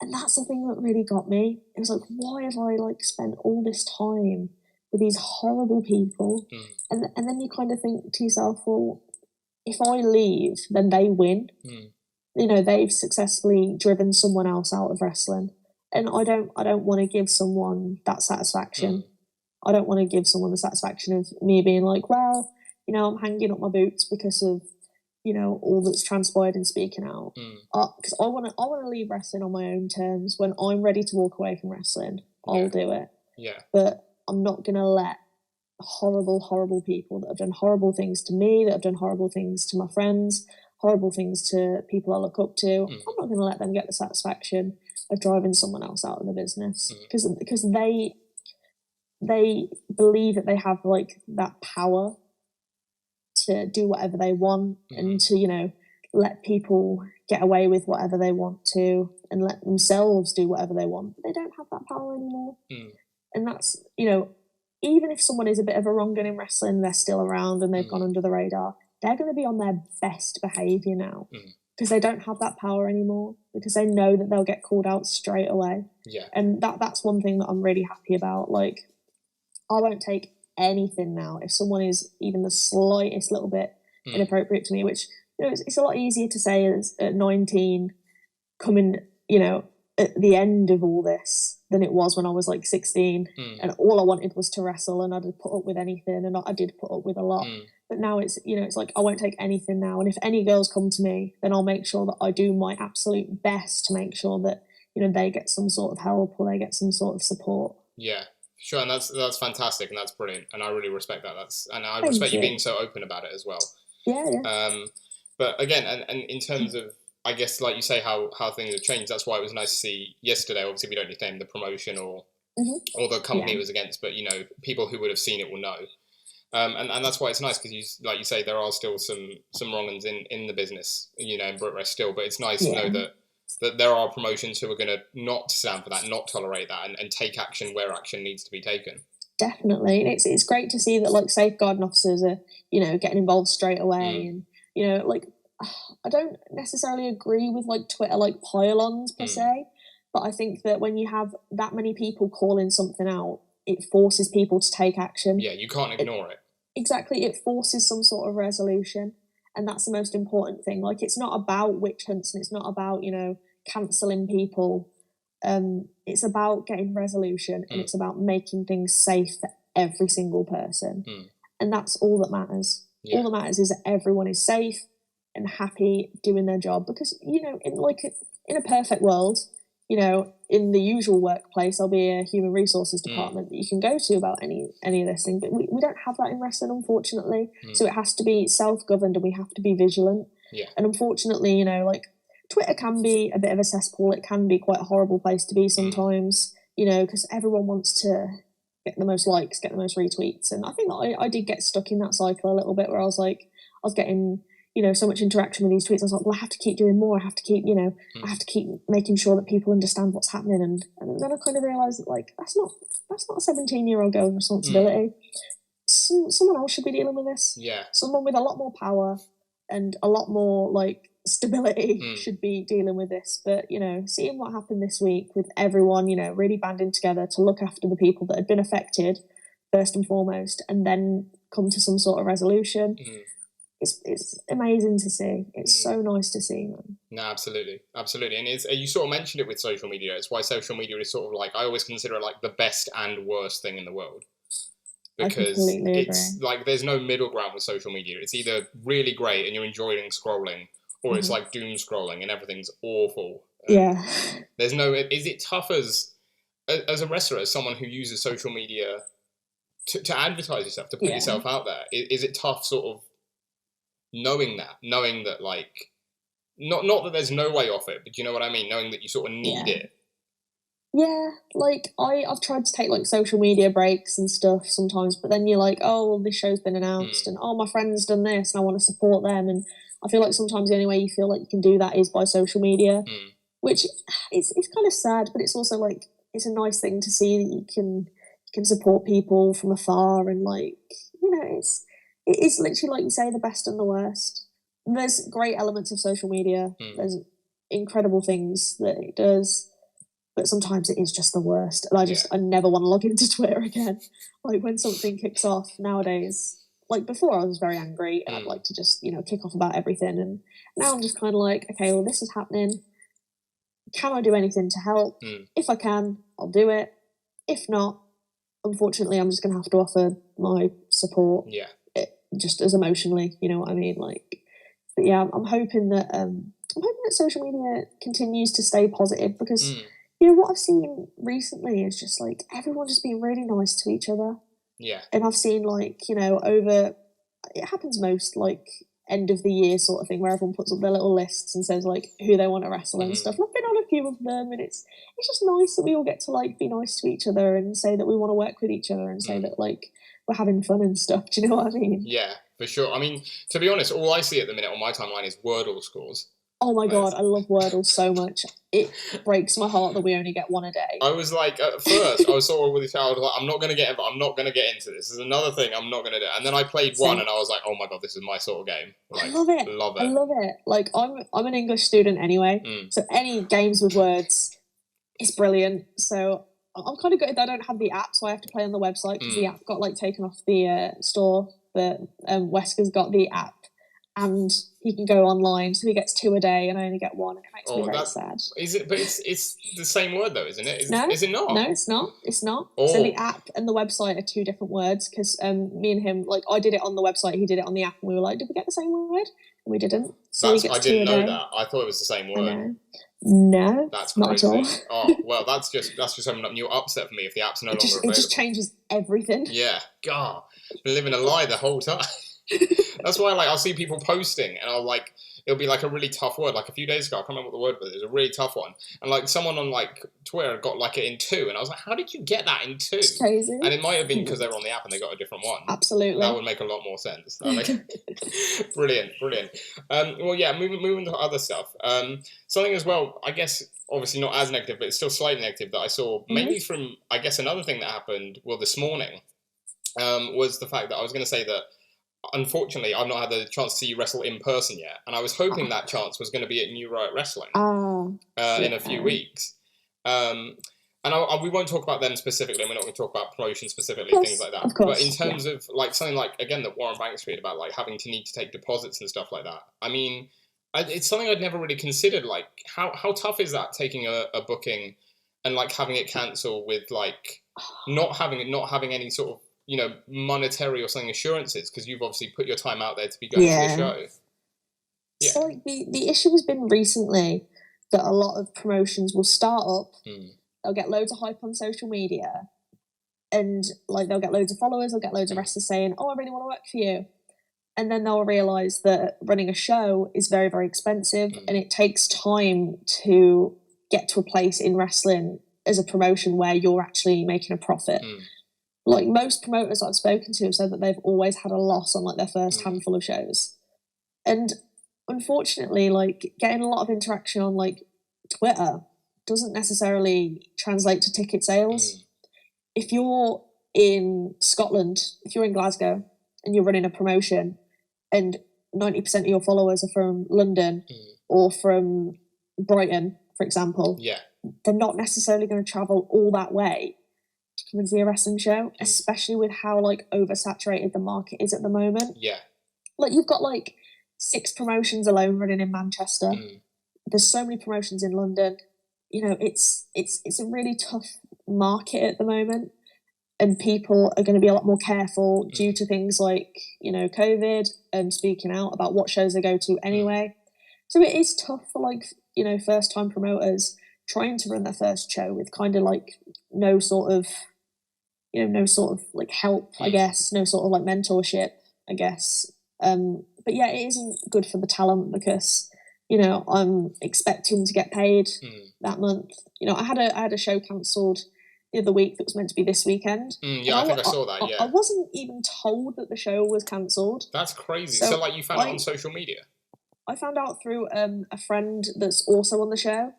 And that's the thing that really got me. It was like, why have I spent all this time with these horrible people? And then you kind of think to yourself, well, if I leave, then they win. They've successfully driven someone else out of wrestling. And I don't want to give someone that satisfaction. I don't want to give someone the satisfaction of me being like, well, I'm hanging up my boots because of, all that's transpired in speaking out. Because I want to leave wrestling on my own terms. When I'm ready to walk away from wrestling, I'll do it. Yeah. But I'm not going to let horrible people that have done horrible things to me, that have done horrible things to my friends, horrible things to people I look up to. I'm not going to let them get the satisfaction of driving someone else out of the business because they believe that they have that power to do whatever they want and to let people get away with whatever they want to and let themselves do whatever they want. But they don't have that power anymore. And that's even if someone is a bit of a wrong gun in wrestling, they're still around and they've gone under the radar, they're going to be on their best behaviour now because they don't have that power anymore, because they know that they'll get called out straight away. Yeah. And that's one thing that I'm really happy about. Like, I won't take anything now if someone is even the slightest little bit inappropriate to me, which, it's a lot easier to say as at 19, coming, at the end of all this than it was when I was 16 and all I wanted was to wrestle and I'd put up with anything, and I did put up with a lot. But now it's, it's like I won't take anything now, and if any girls come to me, then I'll make sure that I do my absolute best to make sure that, they get some sort of help or they get some sort of support. Yeah, sure, and that's fantastic and that's brilliant, and I really respect that. And I respect you being so open about it as well. Yeah. But again, and in terms of, I guess, like you say, how things have changed. That's why it was nice to see yesterday. Obviously, we don't need to name the promotion or the company it was against, but people who would have seen it will know. And that's why it's nice, because like you say, there are still some wrong-uns in the business, in BritWres still. But it's nice to know that there are promotions who are going to not stand for that, not tolerate that, and take action where action needs to be taken. Definitely, it's great to see that safeguarding officers are getting involved straight away, and I don't necessarily agree with Twitter pile-ons per se, but I think that when you have that many people calling something out, it forces people to take action. Yeah, you can't ignore it. Exactly, it forces some sort of resolution, and that's the most important thing. It's not about witch hunts, and it's not about cancelling people. It's about getting resolution, and it's about making things safe for every single person, and that's all that matters. All that matters is that everyone is safe and happy doing their job, because in a perfect world, in the usual workplace, there'll be a human resources department that you can go to about any of this thing, but we don't have that in wrestling, unfortunately. So it has to be self-governed, and we have to be vigilant. And unfortunately, Twitter can be a bit of a cesspool. It can be quite a horrible place to be sometimes, because everyone wants to get the most likes, get the most retweets, and I think that I did get stuck in that cycle a little bit, where I was getting so much interaction with these tweets. I was like, well, I have to keep doing more. I have to keep, I have to keep making sure that people understand what's happening. And then I kind of realised that that's not a 17-year-old girl's responsibility. Someone else should be dealing with this. Yeah. Someone with a lot more power and a lot more stability should be dealing with this. But seeing what happened this week with everyone, really banding together to look after the people that had been affected first and foremost, and then come to some sort of resolution. It's amazing to see. It's so nice to see, man. No, absolutely. And you sort of mentioned it with social media. It's why social media is sort of I always consider it the best and worst thing in the world, because it's there's no middle ground with social media. It's either really great and you're enjoying scrolling, or it's doom scrolling and everything's awful. There's no. Is it tough as a wrestler, as someone who uses social media to advertise yourself, to put yourself out there? Is it tough, sort of knowing that like not that there's no way off it, but you know what I mean? Knowing that you sort of need it. Yeah, like I've tried to take like social media breaks and stuff sometimes, but then you're like, oh, well, this show's been announced, and oh, my friend's done this, and I want to support them, and I feel like sometimes the only way you feel like you can do that is by social media, which it's kind of sad, but it's also like it's a nice thing to see that you can support people from afar, and like, you know, it is literally, like you say, the best and the worst. There's great elements of social media. There's incredible things that it does. But sometimes it is just the worst. And I never want to log into Twitter again. Like when something kicks off nowadays, like before I was very angry and I'd like to just, kick off about everything. And now I'm just kind of like, okay, well, this is happening. Can I do anything to help? If I can, I'll do it. If not, unfortunately, I'm just going to have to offer my support. Yeah. Just as emotionally, you know what I mean? Like, but yeah, I'm hoping that social media continues to stay positive because what I've seen recently is just like everyone just being really nice to each other. Yeah. And I've seen like, it happens most like end of the year sort of thing where everyone puts up their little lists and says like who they want to wrestle and stuff. And I've been on a few of them, and it's just nice that we all get to like be nice to each other and say that we want to work with each other and say that like we're having fun and stuff. Do you know what I mean? Yeah, for sure. I mean, to be honest, all I see at the minute on my timeline is Wordle scores. Oh my God, I love Wordle so much. It breaks my heart that we only get one a day. I was like, at first, I was sort of with each other, like, I'm not going to get into this. This is another thing I'm not going to do. And then I played one and I was like, oh my God, this is my sort of game. Like, I love it. I love it. Like, I'm an English student anyway, so any games with words is brilliant. So I'm kind of good. I don't have the app, so I have to play on the website because the app got like taken off the store, but Wesker's got the app. And he can go online, so he gets 2 a day, and I only get 1, and it makes me very sad. Is it? But it's the same word though, isn't it? Is it not? No, it's not. It's not. Oh. So the app and the website are 2 different words. Because me and him, like, I did it on the website, he did it on the app, and we were like, did we get the same word? And we didn't. So I didn't know that. I thought it was the same word. No, that's not crazy. At all. Oh well, that's just something new upset for me if the app's no longer available. It just changes everything. Yeah, God, been living a lie the whole time. That's why, like, I'll see people posting, and it'll be like a really tough word. Like a few days ago, I can't remember what the word was. It was a really tough one, and like someone on like Twitter got like it in 2, and I was like, "How did you get that in 2?" It's crazy. And it might have been because they were on the app and they got a different one. Absolutely, that would make a lot more sense. Brilliant. Well, yeah, moving to other stuff. Something as well, I guess, obviously not as negative, but it's still slightly negative that I saw, mainly from, I guess, another thing that happened. Well, this morning, was the fact that I was going to say that. Unfortunately, I've not had the chance to see you wrestle in person yet, and I was hoping that chance was going to be at New Riot Wrestling in a few weeks. And we won't talk about them specifically, and we're not going to talk about promotion specifically, things like that. But in terms of like something like, again, that Warren Banks tweeted about, like having to need to take deposits and stuff like that. I mean, it's something I'd never really considered. Like, how tough is that, taking a booking and like having it cancel with like not having any sort of monetary or something assurances, because you've obviously put your time out there to be going to the show. Yeah. So like the issue has been recently that a lot of promotions will start up, they'll get loads of hype on social media, and like they'll get loads of followers, they'll get loads of wrestlers saying, oh, I really want to work for you. And then they'll realise that running a show is very, very expensive, and it takes time to get to a place in wrestling as a promotion where you're actually making a profit. Like most promoters I've spoken to have said that they've always had a loss on like their first handful of shows. And unfortunately, like getting a lot of interaction on like Twitter doesn't necessarily translate to ticket sales. If you're in Scotland, if you're in Glasgow and you're running a promotion and 90% of your followers are from London or from Brighton, for example, they're not necessarily going to travel all that way to come and see a wrestling show, especially with how like oversaturated the market is at the moment. Yeah, like you've got like 6 promotions alone running in Manchester. There's so many promotions in London. It's a really tough market at the moment, and people are going to be a lot more careful due to things like COVID and speaking out about what shows they go to anyway. So it is tough for like first time promoters trying to run their first show with kind of like no sort of no sort of like help, I guess, no sort of like mentorship, I guess. But yeah, it isn't good for the talent because, I'm expecting to get paid that month. I had a show cancelled the other week that was meant to be this weekend. Yeah, I think I saw that, yeah. I wasn't even told that the show was cancelled. That's crazy. So like, you found it on social media? I found out through a friend that's also on the show.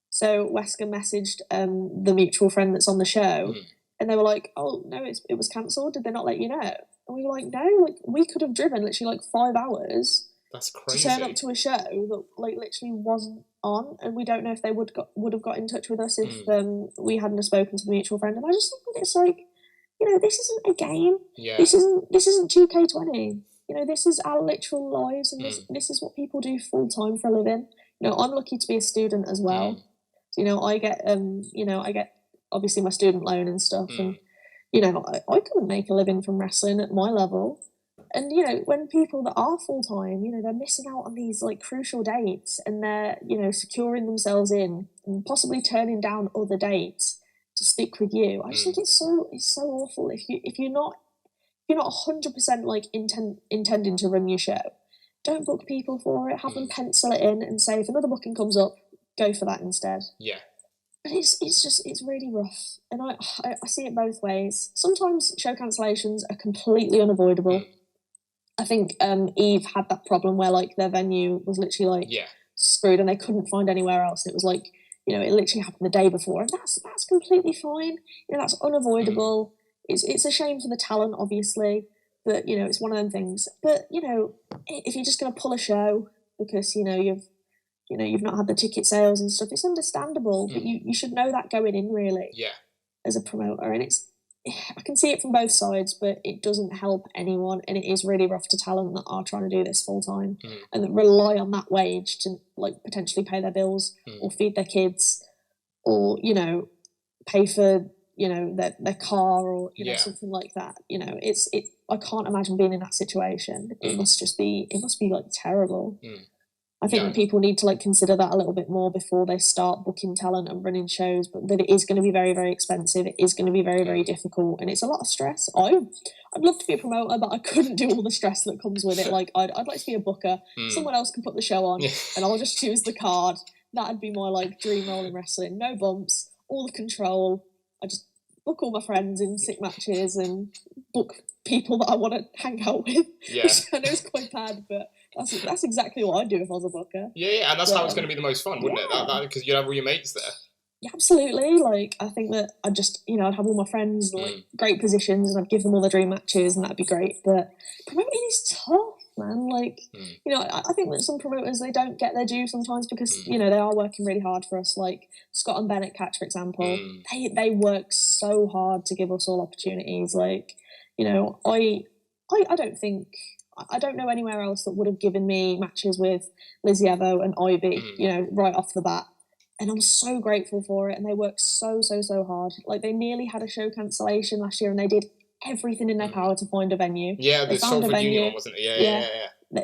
So Wesker messaged the mutual friend that's on the show, and they were like, "Oh no, it was cancelled. Did they not let you know?" And we were like, "No, like we could have driven literally like 5 hours That's crazy. to turn up to a show that like literally wasn't on, and we don't know if they would have got in touch with us if we hadn't have spoken to the mutual friend." And I just think that it's like, this isn't a game. Yeah. This isn't 2K20. This is our literal lives, and this is what people do full time for a living. I'm lucky to be a student as well. So, I get obviously my student loan and stuff, and I couldn't make a living from wrestling at my level. And when people that are full time, they're missing out on these like crucial dates, and they're securing themselves in and possibly turning down other dates to stick with you. I just think it's so awful if you're not 100% like intending to run your show. Don't book people for it. Have them pencil it in and say if another booking comes up, go for that instead. Yeah. But it's really rough, and I see it both ways. Sometimes show cancellations are completely unavoidable. I think Eve had that problem where like their venue was literally like screwed, and they couldn't find anywhere else. It was like it literally happened the day before, and that's completely fine. That's unavoidable. It's a shame for the talent, obviously, but it's one of them things. But if you're just going to pull a show because you've not had the ticket sales and stuff, it's understandable. But you should know that going in, really. Yeah. As a promoter, and I can see it from both sides, but it doesn't help anyone, and it is really rough to talent that are trying to do this full time and that rely on that wage to like potentially pay their bills or feed their kids or pay for their car or something like that. I can't imagine being in that situation. It must be like terrible. I think that people need to like consider that a little bit more before they start booking talent and running shows, but that it is going to be very, very expensive. It is going to be very, very difficult, and it's a lot of stress. I'd love to be a promoter, but I couldn't do all the stress that comes with it. Like I'd like to be a booker. Someone else can put the show on, and I'll just choose the card. That'd be my like dream role in wrestling. No bumps, all the control. I just book all my friends in sick matches and book people that I want to hang out with. Yeah. Which I know is quite bad, but that's exactly what I'd do if I was a booker. Yeah, and that's how it's going to be the most fun, wouldn't it? Because you'd have all your mates there. Yeah, absolutely. Like, I think that I'd just, I'd have all my friends in like great positions, and I'd give them all the dream matches, and that'd be great. But promoting is tough, man. Like, I think that some promoters, they don't get their due sometimes because, they are working really hard for us. Like Scott and Bennett Catch, for example, they work so hard to give us all opportunities. Like, I don't know anywhere else that would have given me matches with Lizzie Evo and Ivy, right off the bat. And I'm so grateful for it. And they worked so, so, so hard. Like, they nearly had a show cancellation last year, and they did everything in their power to find a venue. Yeah, the Salford Union one, wasn't it? Yeah.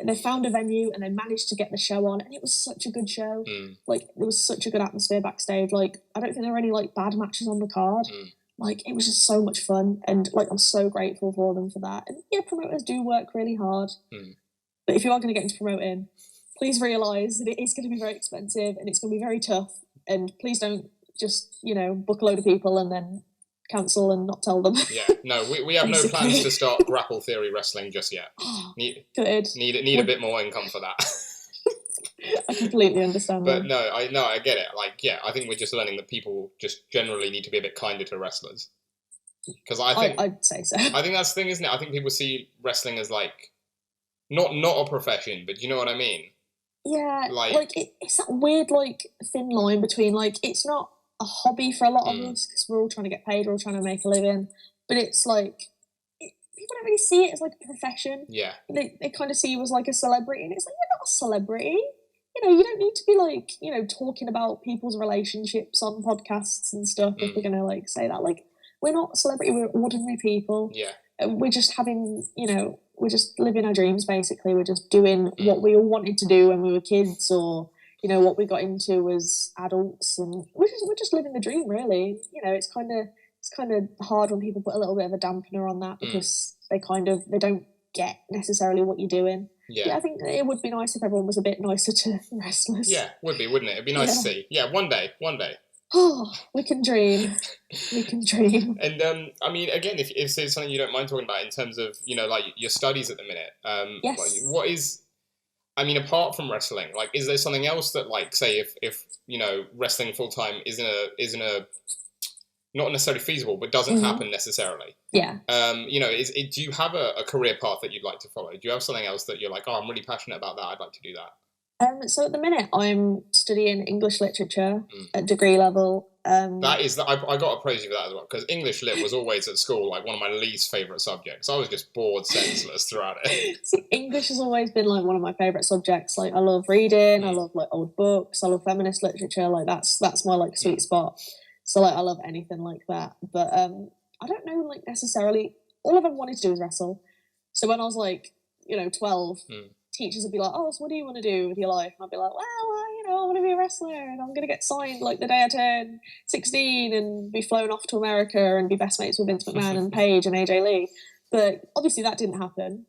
They found a venue, and they managed to get the show on, and it was such a good show. Like, there was such a good atmosphere backstage. Like, I don't think there were any, like, bad matches on the card. Like, it was just so much fun, and, like, I'm so grateful for them for that. And, yeah, promoters do work really hard. But if you are going to get into promoting, please realise that it is going to be very expensive, and it's going to be very tough. And please don't just, book a load of people and then cancel and not tell them. Yeah, no, we have no plans to start Grapple Theory Wrestling just yet. Need a bit more income for that. I completely understand but that. I get it. Like, yeah, I think we're just learning that people just generally need to be a bit kinder to wrestlers. Because I'd say so. I think that's the thing, isn't it? I think people see wrestling as like not a profession, but you know what I mean? Yeah, like it's that weird like thin line between like it's not a hobby for a lot of us because we're all trying to get paid, we're all trying to make a living, but it's like people don't really see it as like a profession. Yeah, they kind of see you as like a celebrity, and it's like you're not a celebrity. You don't need to be like talking about people's relationships on podcasts and stuff if we're gonna like say that. Like, we're not a celebrity, we're ordinary people. Yeah, and we're just having we're just living our dreams, basically. We're just doing what we all wanted to do when we were kids, or, what we got into as adults. And we're just living the dream, really. It's kind of it's kind of hard when people put a little bit of a dampener on that because they don't get necessarily what you're doing. Yeah, I think it would be nice if everyone was a bit nicer to wrestlers. Yeah, would be, wouldn't it? It'd be nice to see. Yeah, one day. Oh, we can dream. We can dream. And I mean, again, if there's something you don't mind talking about in terms of, you know, like your studies at the minute, yes. Like, what is, I mean, apart from wrestling, like, is there something else that, like, say, if you know, wrestling full time isn't a not necessarily feasible, but doesn't happen necessarily. Yeah. You know, do you have a career path that you'd like to follow? Do you have something else that you're like, oh, I'm really passionate about that, I'd like to do that? So at the minute, I'm studying English literature at degree level. That is, I got to praise you for that as well, because English lit was always at school like one of my least favourite subjects. I was just bored senseless throughout it. See, English has always been like one of my favourite subjects. Like I love reading, I love like old books, I love feminist literature. Like that's my like sweet spot. So like I love anything like that. But I don't know like necessarily. All I've ever wanted to do is wrestle. So when I was like 12. Teachers would be like, oh, so what do you want to do with your life? And I'd be like, well, I want to be a wrestler and I'm going to get signed like the day I turn 16 and be flown off to America and be best mates with Vince McMahon and Paige and AJ Lee. But obviously that didn't happen.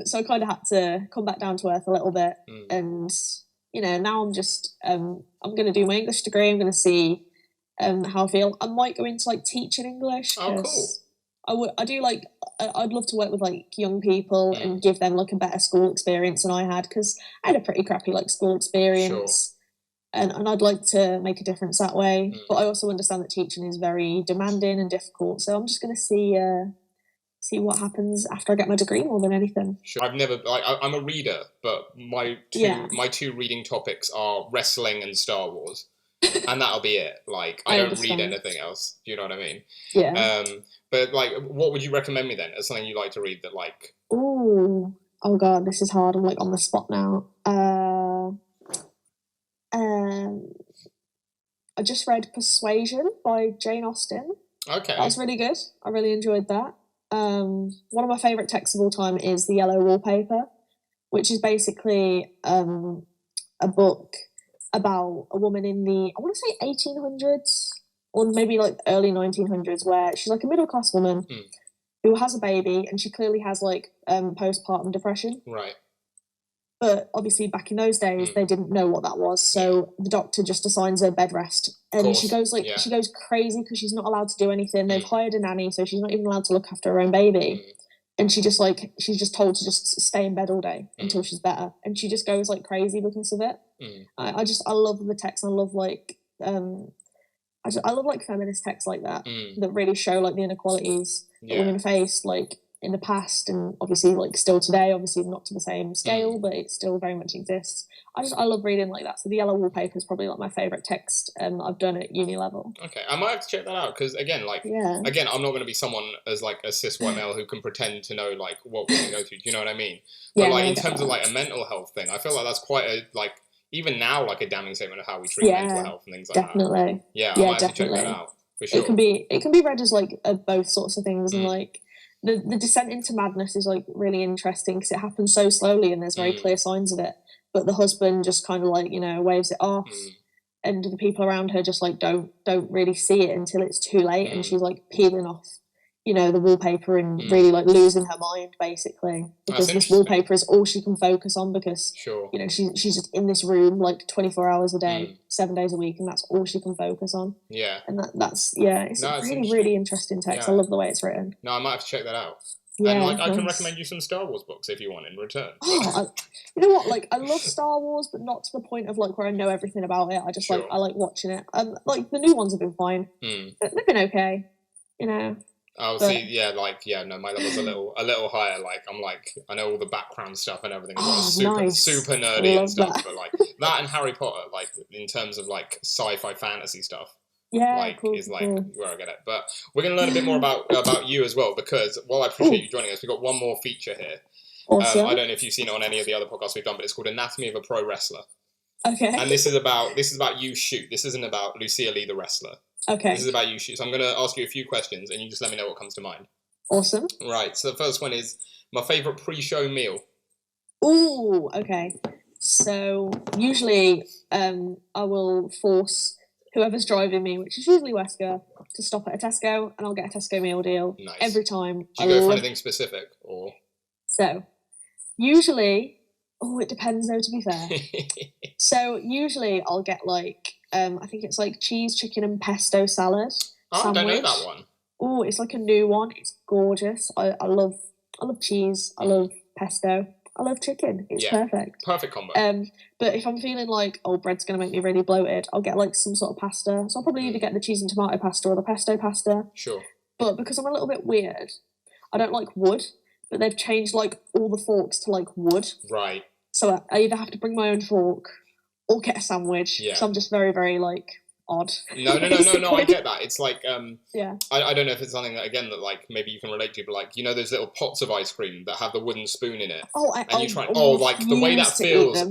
So I kind of had to come back down to earth a little bit. And, now I'm just, I'm going to do my English degree. I'm going to see how I feel. I might go into like teaching English. Oh, cool. I'd love to work with like young people and give them like a better school experience than I had because I had a pretty crappy like school experience, and I'd like to make a difference that way. But I also understand that teaching is very demanding and difficult, so I'm just going to see what happens after I get my degree more than anything. Sure. I've never I'm a reader, but my two reading topics are wrestling and Star Wars. And that'll be it. Like I don't read anything else. Do you know what I mean? Yeah. But like, what would you recommend me then as something you like to read that like? Oh God, this is hard. I'm like on the spot now. I just read Persuasion by Jane Austen. Okay. That was really good. I really enjoyed that. One of my favourite texts of all time is The Yellow Wallpaper, which is basically a book about a woman in the, I want to say 1800s or maybe like early 1900s, where she's like a middle-class woman who has a baby and she clearly has like postpartum depression. Right. But obviously back in those days they didn't know what that was, so the doctor just assigns her bed rest and she goes she goes crazy because she's not allowed to do anything. They've hired a nanny, so she's not even allowed to look after her own baby. And she's just told to just stay in bed all day until she's better, and she just goes like crazy because of it. I love the text. I love like I love like feminist texts like that that really show like the inequalities that women face like in the past and obviously like still today. Obviously not to the same scale, but it still very much exists. I love reading like that. So The Yellow Wallpaper is probably like my favourite text I've done at uni level. Okay, I might have to check that out because again, I'm not going to be someone as like a cis white male who can pretend to know like what women go through. Do you know what I mean? But like in terms of like a mental health thing, I feel like that's quite a like even now like a damning statement of how we treat mental health and things like that. Yeah, I might have to check that out for sure. It can be read as like both sorts of things and like. The descent into madness is like really interesting because it happens so slowly and there's very clear signs of it. But the husband just kind of like waves it off, and the people around her just like don't really see it until it's too late, and she's like peeling off, the wallpaper and really like losing her mind basically because this wallpaper is all she can focus on because she's just in this room like 24 hours a day, 7 days a week, and that's all she can focus on. Yeah, and it's a really interesting text. I love the way it's written. No, I might have to check that out. Yeah, and like I can recommend you some Star Wars books if you want in return. You know what? Like I love Star Wars, but not to the point of like where I know everything about it. I just like watching it. Like the new ones have been fine. They've been okay. Oh, no, my level's a little higher. Like I'm like I know all the background stuff and everything. Super nerdy and stuff. But like that and Harry Potter, like in terms of like sci-fi fantasy stuff. Yeah, is like where I get it. But we're going to learn a bit more about you as well because while I appreciate you joining us, we've got one more feature here. Awesome. I don't know if you've seen it on any of the other podcasts we've done, but it's called Anatomy of a Pro Wrestler. Okay. And this is about you shoot. This isn't about Lucia Lee the wrestler. Okay. This is about you shoot. So I'm going to ask you a few questions and you just let me know what comes to mind. Awesome. Right. So the first one is my favourite pre-show meal. Ooh, okay. So usually I will force whoever's driving me, which is usually Wesker, to stop at a Tesco, and I'll get a Tesco meal deal every time. Do you go for anything specific, or? So, usually, it depends though, to be fair. So, usually I'll get like, I think it's like cheese, chicken and pesto salad sandwich. I don't know that one. Oh, it's like a new one. It's gorgeous. I love cheese. I love pesto. I love chicken. It's perfect. Perfect combo. But if I'm feeling like, bread's going to make me really bloated, I'll get like some sort of pasta. So I'll probably either get the cheese and tomato pasta or the pesto pasta. Sure. But because I'm a little bit weird, I don't like wood, but they've changed like all the forks to like wood. Right. So I either have to bring my own fork or get a sandwich. Yeah. So I'm just very, very like odd. No, I get that. It's like, yeah. I don't know if it's something that, again, that like maybe you can relate to, but like, you know, those little pots of ice cream that have the wooden spoon in it. You try, like the way that feels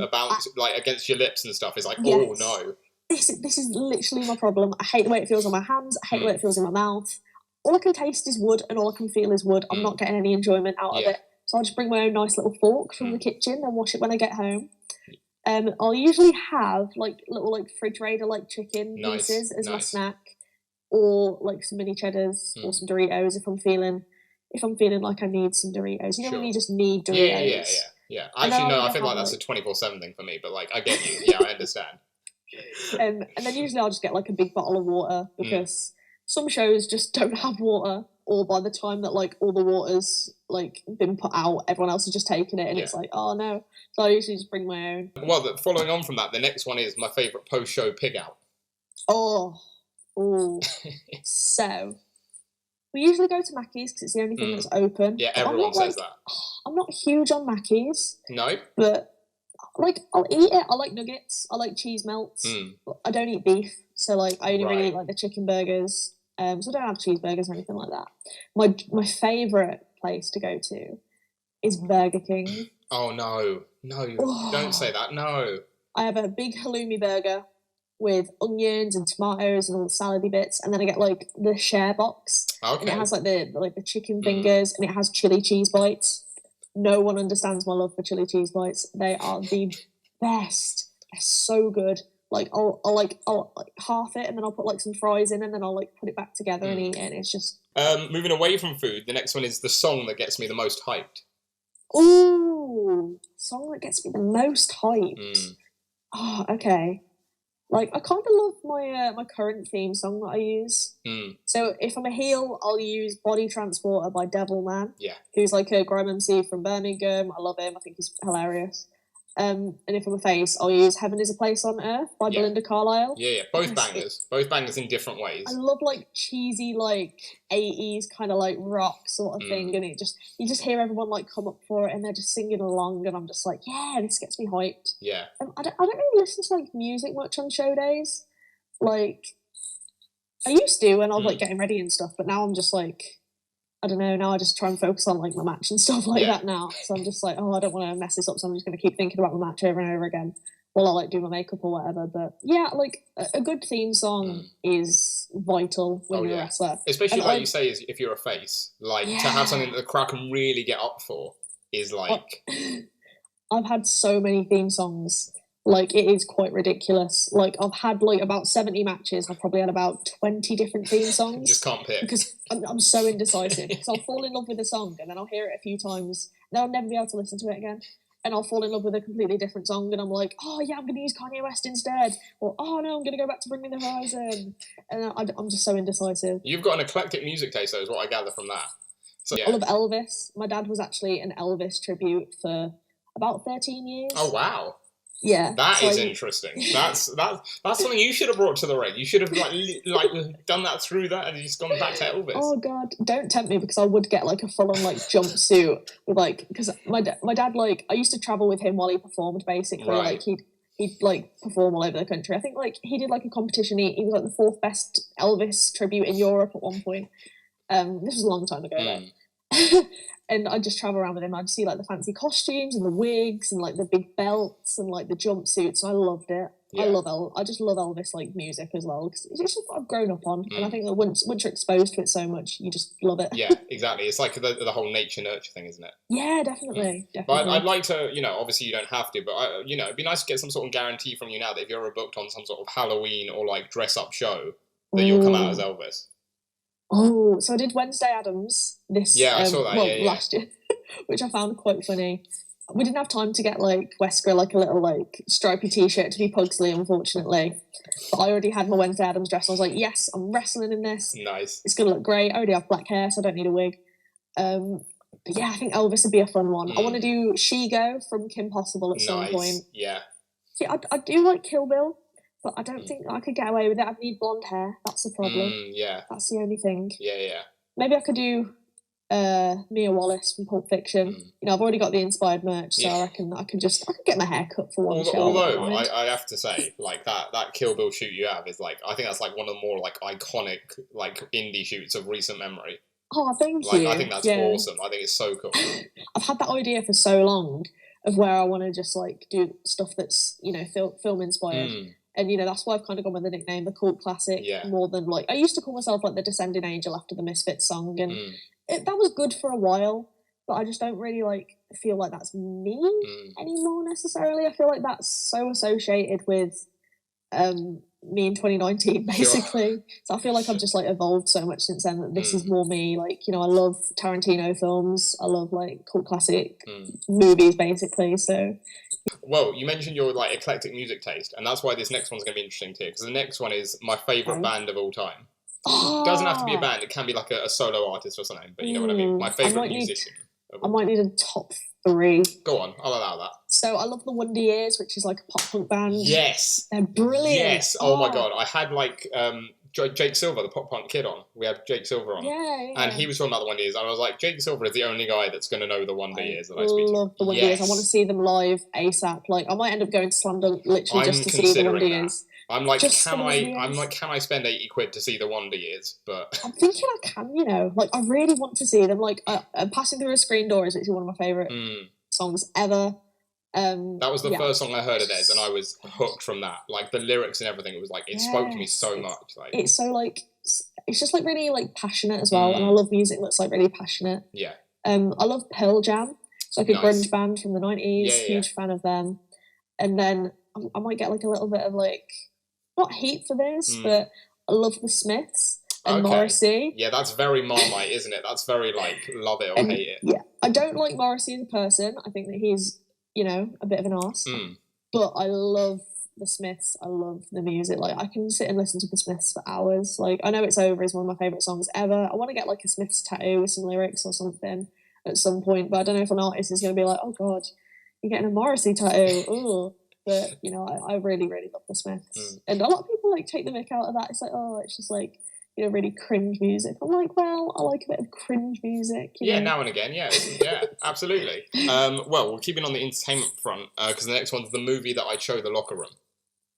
like against your lips and stuff is like, oh no. This is literally my problem. I hate the way it feels on my hands. I hate the way it feels in my mouth. All I can taste is wood, and all I can feel is wood. I'm not getting any enjoyment out of it. So I'll just bring my own nice little fork from the kitchen and wash it when I get home. I'll usually have like little like fridge raider like chicken pieces as my snack, or like some mini cheddars or some Doritos if I'm feeling like I need some Doritos. You know when you just need Doritos. Yeah. Actually, no, I feel like that's a 24/7 thing for me, but like I get you. Yeah, I understand. And then usually I'll just get like a big bottle of water because some shows just don't have water, or by the time that like all the water's like been put out, everyone else has just taken it, and it's like, oh no. So I usually just bring my own. Well, following on from that, the next one is my favourite post-show pig out. Oh. So we usually go to Mackey's because it's the only thing that's open. Yeah, everyone says that. I'm not huge on Mackey's. No. But like I'll eat it. I like nuggets. I like cheese melts. But I don't eat beef, so like I only really eat like the chicken burgers. So I don't have cheeseburgers or anything like that. My favourite place to go to is Burger King. Oh no, don't say that. No. I have a big halloumi burger with onions and tomatoes and all the salady bits, and then I get like the share box. Okay. And it has like the chicken fingers, and it has chili cheese bites. No one understands my love for chili cheese bites. They are the best. They're so good. Like I'll half it, and then I'll put like some fries in, and then I'll like put it back together and eat it. And it's just moving away from food. The next one is the song that gets me the most hyped. Ooh, song that gets me the most hyped. Oh, okay. Like I kind of love my current theme song that I use. So if I'm a heel, I'll use Body Transporter by Devilman. Yeah. Who's like a grime MC from Birmingham. I love him. I think he's hilarious. And if I'm a face, I'll use Heaven is a Place on Earth by Belinda Carlisle. Yeah. Both bangers. Both bangers in different ways. I love like cheesy like 80s kind of like rock sort of thing, and you just hear everyone like come up for it, and they're just singing along, and I'm just like, yeah, this gets me hyped. Yeah. I don't really listen to like music much on show days. Like I used to when I was like getting ready and stuff, but now I'm just like, I don't know, now I just try and focus on like my match and stuff like that now. So I'm just like, I don't want to mess this up, so I'm just going to keep thinking about my match over and over again while I like do my makeup or whatever. But yeah, like a good theme song is vital when you're a wrestler. Especially like you say, is if you're a face, like to have something that the crowd can really get up for is like... I've had so many theme songs. Like, it is quite ridiculous. Like, I've had, like, about 70 matches. I've probably had about 20 different theme songs. You just can't pick. Because I'm so indecisive. Because I'll fall in love with a song, and then I'll hear it a few times, and I'll never be able to listen to it again. And I'll fall in love with a completely different song, and I'm like, oh, yeah, I'm going to use Kanye West instead. Or, oh, no, I'm going to go back to Bring Me the Horizon. And I'm just so indecisive. You've got an eclectic music taste, though, is what I gather from that. So, I love Elvis. My dad was actually an Elvis tribute for about 13 years. Oh, wow. Yeah, that is interesting. That's something you should have brought to the ring. You should have like done that through that, and just gone back to Elvis. Oh God, don't tempt me, because I would get like a full-on like jumpsuit with like, because my dad, like, I used to travel with him while he performed. Basically, like he'd like perform all over the country. I think like he did like a competition. He was like the 4th best Elvis tribute in Europe at one point. This was a long time ago though. And I'd just travel around with him. I'd see like the fancy costumes and the wigs and like the big belts and like the jumpsuits. I loved it. I just love Elvis like music as well, because it's just what I've grown up on, and I think that once you're exposed to it so much, you just love it. Yeah, exactly. It's like the whole nature nurture thing, isn't it? Yeah, definitely. But I'd like to, obviously you don't have to, but it'd be nice to get some sort of guarantee from you now that if you're ever booked on some sort of Halloween or like dress up show, that you'll come out as Elvis. Oh, so I did Wednesday Addams this I saw that, last year, which I found quite funny. We didn't have time to get like Wesker like a little like stripy t-shirt to be Pugsley, unfortunately. But I already had my Wednesday Addams dress. I was like, yes, I'm wrestling in this. Nice. It's gonna look great. I already have black hair, so I don't need a wig. But yeah, I think Elvis would be a fun one. I want to do She Go from Kim Possible at some point. Yeah. See, I do like Kill Bill, but I don't think I could get away with it. I'd need blonde hair. That's the problem. Yeah. That's the only thing. Yeah. Maybe I could do Mia Wallace from Pulp Fiction. I've already got the inspired merch, so I reckon I could get my hair cut for one show. Although I have to say, like that Kill Bill shoot you have is like, I think that's like one of the more like iconic like indie shoots of recent memory. Oh, thank you. I think that's awesome. I think it's so cool. I've had that idea for so long of where I want to just like do stuff that's film inspired. And that's why I've kind of gone with the nickname the Cult Classic more than like I used to call myself like the Descending Angel after the Misfits song, and that was good for a while, but I just don't really like feel like that's me anymore necessarily. I feel like that's so associated with me in 2019 basically. Sure. So I feel like I've just like evolved so much since then that this is more me. Like I love Tarantino films, I love like cult classic movies basically. So well, you mentioned your like eclectic music taste, and that's why this next one's going to be interesting too, because the next one is my favourite band of all time. It doesn't have to be a band, it can be like a solo artist or something, but you know what I mean? My favourite musician. I might need a top 3. Go on, I'll allow that. So I love the Wonder Years, which is like a pop punk band. Yes. They're brilliant. Yes. Oh my God. I had like Jake Silver, the pop punk kid, on. We had Jake Silver on. Yeah. And he was talking about the Wonder Years. And I was like, Jake Silver is the only guy that's going to know the Wonder Years that I speak to. I love the Wonder Years. I want to see them live ASAP. Like, I might end up going to Slam Dunk literally just to see the Wonder Years. I'm like, can I spend 80 quid to see the Wonder Years? But I'm thinking I can, like I really want to see them. Like, Passing Through a Screen Door is actually one of my favourite songs ever. That was the first song I heard of theirs, and I was hooked from that. Like the lyrics and everything, it was like it spoke to me so much. Like it's so like it's just like really like passionate as well, and I love music that's like really passionate. Yeah. I love Pearl Jam. It's like a grunge band from the 90s. Huge fan of them. And then I might get like a little bit of like not heat for this, but I love the Smiths and Morrissey. Yeah, that's very Marmite, isn't it? That's very like love it or hate it. Yeah, I don't like Morrissey as a person. I think that he's a bit of an arse. But I love the Smiths. I love the music. Like I can sit and listen to the Smiths for hours. Like I Know It's Over is one of my favourite songs ever. I want to get like a Smiths tattoo with some lyrics or something at some point, but I don't know if an artist is going to be like, oh God, you're getting a Morrissey tattoo. Ooh. But, I really, really love the Smiths. And a lot of people, like, take the mick out of that. It's like, oh, it's just, like, really cringe music. I'm like, well, I like a bit of cringe music. Yeah, now and again, yeah, absolutely. Well, we're keeping on the entertainment front, because the next one's the movie that I chose, The Locker Room.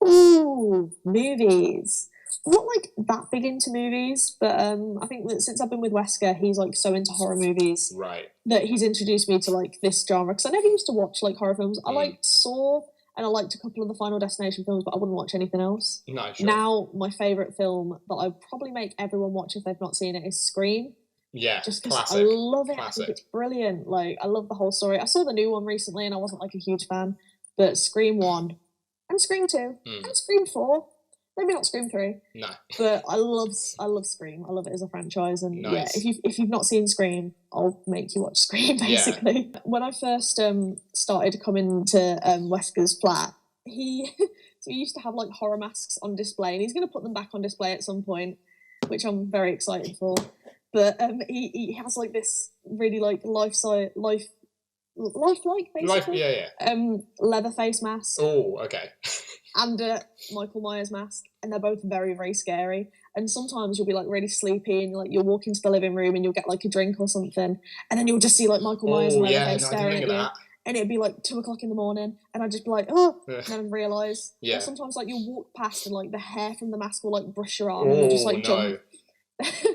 Ooh, movies. I'm not, like, that big into movies, but I think that since I've been with Wesker, he's, like, so into horror movies. Right. That he's introduced me to, like, this genre. Because I never used to watch, like, horror films. I liked Saw, and I liked a couple of the Final Destination films, but I wouldn't watch anything else. No, sure. Now, my favourite film that I'd probably make everyone watch if they've not seen it is Scream. Yeah, just because classic. I love it. Classic. I think it's brilliant. Like, I love the whole story. I saw the new one recently, and I wasn't like a huge fan, but Scream 1 and Scream 2 and Scream 4. Maybe not Scream 3. No. But I love Scream. I love it as a franchise. And nice. Yeah, if you've not seen Scream, I'll make you watch Scream, basically. Yeah. When I first started coming to Wesker's flat, so he used to have like horror masks on display, and he's going to put them back on display at some point, which I'm very excited for. But he has like this really like lifelike basically. Leather face mask. Oh, okay. And a Michael Myers mask, and they're both very, very scary. And sometimes you'll be like really sleepy, and you'll walk into the living room and you'll get like a drink or something, and then you'll just see like Michael Myers and Leatherface staring at you. And it'd be like 2 o'clock in the morning, and I'd just be like, oh, and then I'd realise. Yeah. And sometimes like you'll walk past and like the hair from the mask will like brush your arm, and you'll just like jump.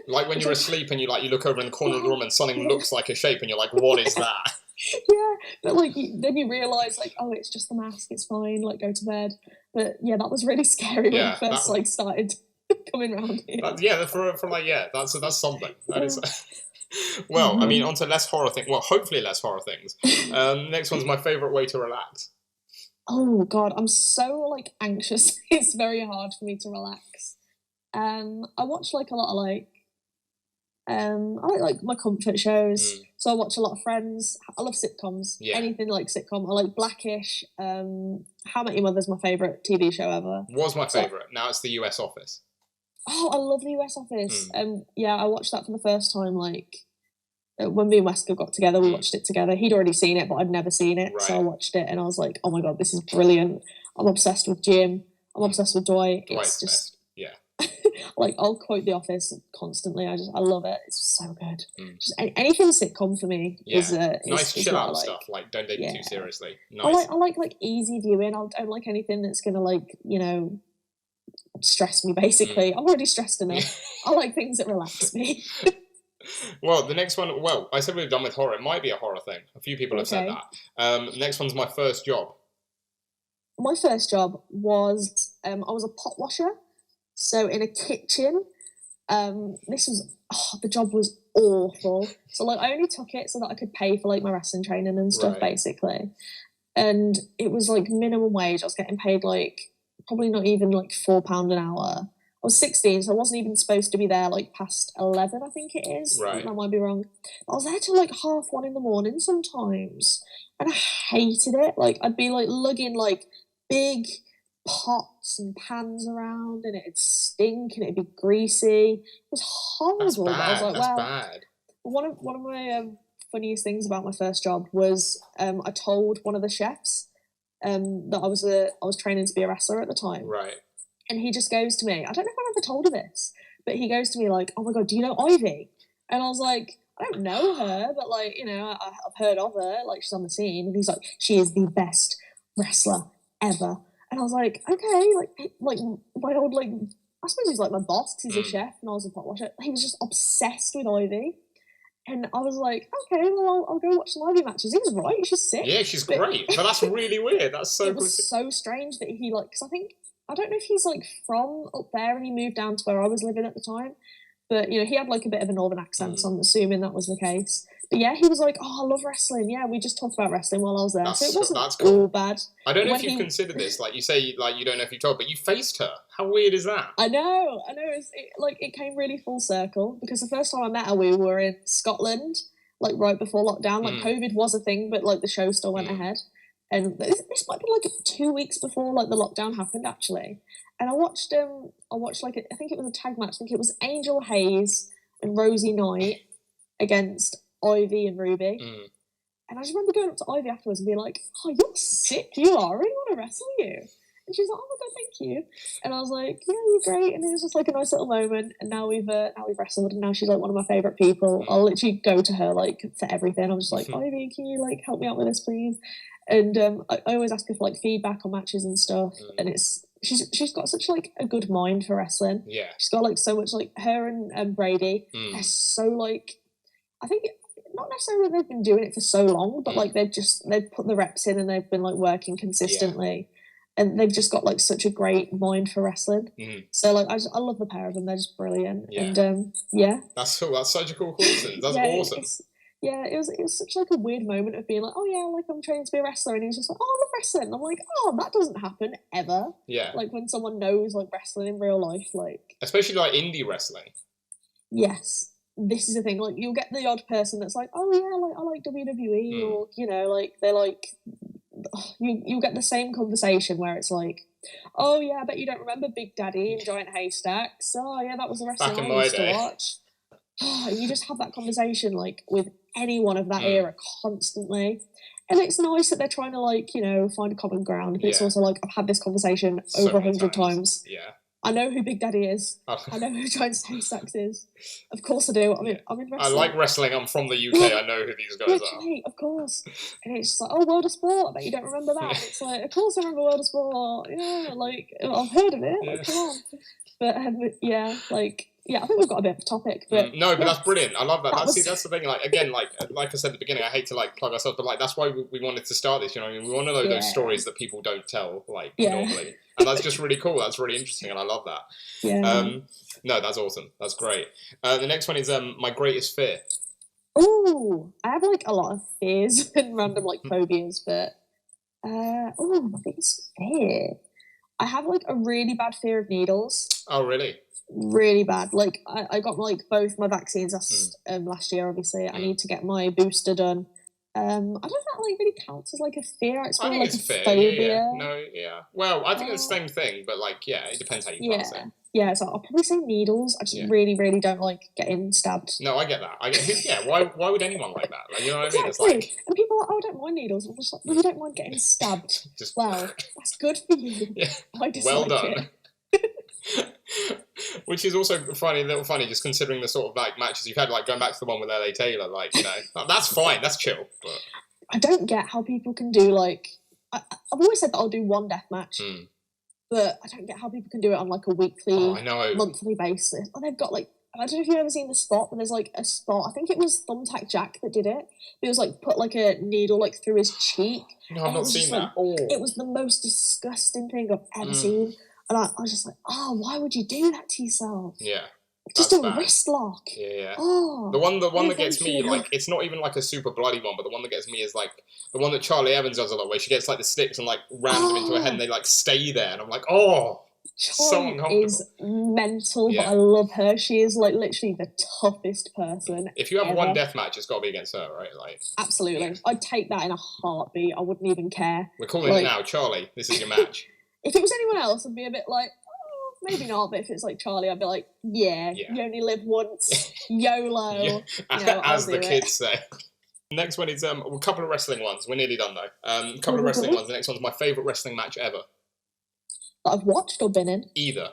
Like when you're asleep and you look over in the corner of the room and something looks like a shape, and you're like, what is that? Yeah, but like then you realise like, oh, it's just the mask, it's fine, like go to bed. But yeah, that was really scary when Yeah, it first like started coming around here. from like that's something. That is. Oh, Well, I mean, onto less horror things. Well, hopefully less horror things. Next one's my favourite way to relax. oh God, I'm so like anxious. It's very hard for me to relax. I watch like a lot of I like my comfort shows. So I watch a lot of Friends. I love sitcoms. Yeah. Anything like sitcom. I like Blackish. How I Met Your Mother's my favourite TV show ever. Was my favourite. Now it's the US Office. Oh, I love the US Office. Yeah, I watched that for the first time like when me and Wesker got together, we watched it together. He'd already seen it, but I'd never seen it. Right. So I watched it and I was like, oh my God, this is brilliant. I'm obsessed with Jim. I'm obsessed with Dwight. Dwight's it's just best. Yeah. like I'll quote The Office constantly. I love it. It's so good. Just anything sitcom for me is nice chill out like. Stuff. Like don't take it too seriously. Nice. I like easy viewing. I don't like anything that's gonna like stress me. Basically, I'm already stressed enough. I like things that relax me. Well, the next one. Well, I said we were done with horror. It might be a horror thing. A few people have said that. The next one's my first job. My first job was I was a pot washer. So in a kitchen, the job was awful. So like I only took it so that I could pay for like my wrestling training and stuff, basically. And it was like minimum wage. I was getting paid like probably not even like £4 an hour. I was 16, so I wasn't even supposed to be there like past 11, I think it is. Right. I might be wrong. I was there till like 1:30 in the morning sometimes. And I hated it. Like I'd be like lugging like big pots and pans around and it'd stink and it'd be greasy. It was horrible. That's bad. I was like, wow. Bad. One of my funniest things about my first job was I told one of the chefs that I was training to be a wrestler at the time. Right. And he just goes to me, I don't know if I've ever told her this, but he goes to me like, oh my God, do you know Ivy? And I was like, I don't know her, but like, I've heard of her, like she's on the scene. And he's like, she is the best wrestler ever. And I was like, okay, like my old, like, I suppose he's like my boss because he's a chef and I was a pot washer. He was just obsessed with Ivy. And I was like, okay, well, I'll go watch some Ivy matches. He was right, she's sick. Yeah, she's great. But that's really weird. That's so It was so strange that he, like, because I don't know if he's, like, from up there and he moved down to where I was living at the time. But, he had, like, a bit of a northern accent, so I'm assuming that was the case. But, yeah, he was like, oh, I love wrestling. Yeah, we just talked about wrestling while I was there. So it wasn't all bad. I don't know if you've considered this. Like, you say, like, you don't know if you told, but you faced her. How weird is that? I know. It came really full circle. Because the first time I met her, we were in Scotland, like, right before lockdown. Like, COVID was a thing, but, like, the show still went ahead. And this might be, like, 2 weeks before, like, the lockdown happened, actually. And I watched like, I think it was a tag match. I think it was Angel Hayes and Rosie Knight against Ivy and Ruby. And I just remember going up to Ivy afterwards and being like, oh, you're sick, you are. I really want to wrestle you. And she was like, oh my God, thank you. And I was like, yeah, you're great. And it was just like a nice little moment. And now we've wrestled and now she's like one of my favourite people. I'll literally go to her like for everything. I'm just like, Ivy, can you like help me out with this, please? And I always ask her for like feedback on matches and stuff. And she's got such like a good mind for wrestling. Yeah. She's got like so much, like her and Brady are so like, I think not necessarily they've been doing it for so long, but like they've put the reps in and they've been like working consistently. And they've just got like such a great mind for wrestling. So like I love the pair of them. They're just brilliant. And that's cool. That's such a cool coincidence. That's awesome. It was such like a weird moment of being like, oh yeah, like I'm training to be a wrestler, and he was just like, oh, I love wrestling. And I'm like, oh, that doesn't happen ever. Yeah. Like when someone knows like wrestling in real life, like especially like indie wrestling. Yes. This is the thing, like you'll get the odd person that's like, oh yeah, like I like WWE or like they're like you get the same conversation where it's like, oh yeah, I bet you don't remember Big Daddy and Giant Haystacks. Oh yeah, that was a wrestling I used to watch. You just have that conversation like with anyone of that era constantly. And it's nice that they're trying to like, find a common ground. But it's also like I've had this conversation over 100 times. Yeah. I know who Big Daddy is. I know who Giant Haystacks is. Of course I do. I'm in wrestling. I like wrestling. I'm from the UK. I know who these guys are. Of course. And it's just like, oh, World of Sport. I bet you don't remember that. And it's like, of course I remember World of Sport. Yeah, like, I've heard of it. Like, come on. But, like, Yeah, I think we've got a bit of a topic, but no, but that's brilliant. I love that. That was- That's the thing. Like again, like I said at the beginning, I hate to like plug ourselves, but like that's why we wanted to start this. You know, what I mean, we want to know those stories that people don't tell like normally, and that's just really cool. That's really interesting, and I love that. Yeah. No, that's awesome. That's great. The next one is my greatest fear. Oh, I have like a lot of fears and random like phobias, but my biggest fear. I have like a really bad fear of needles. Oh, really? Really bad. Like I got like both my vaccines last year. Obviously, I need to get my booster done. I don't know if that like really counts as like a fear. It's more like a phobia. Yeah. No, yeah. Well, I think it's the same thing, but like, yeah, it depends how you class it. Yeah, so I'll probably say needles. I just really, really don't like getting stabbed. No, I get that. Yeah, why would anyone like that? Like, you know what I mean? It's like, and people are like, oh, I don't mind needles. I'm just like, well, you don't mind getting stabbed. Well, that's good for you. Yeah. I dislike done. Which is also a little funny, just considering the sort of like matches you've had, like going back to the one with LA Taylor, like, you know, that's fine, that's chill. But I don't get how people can do like, I've always said that I'll do one death match, but I don't get how people can do it on like a weekly, monthly basis. And they've got like, I don't know if you've ever seen the spot, but there's like a spot, I think it was Thumbtack Jack that did it. It was like put like a needle like through his cheek. No, I've not seen that. It was the most disgusting thing I've ever seen. And I was just like, oh, why would you do that to yourself? Yeah. Just a wrist lock. Yeah. Oh. The one that gets me, like, it's not even like a super bloody one, but the one that gets me is like the one that Charlie Evans does a lot, where she gets like the sticks and like rams them into her head and they like stay there. And I'm like, oh, so uncomfortable. Is mental, but I love her. She is like literally the toughest person. If you have one death match, it's got to be against her, right? Like, absolutely. Yeah. I'd take that in a heartbeat. I wouldn't even care. We're calling it now, Charlie. This is your match. If it was anyone else, I'd be a bit like, oh, maybe not. But if it's like Charlie, I'd be like, yeah. You only live once. YOLO. As the kids say. Next one is a couple of wrestling ones. We're nearly done though. A couple of wrestling ones. The next one's my favourite wrestling match ever. That I've watched or been in? Either.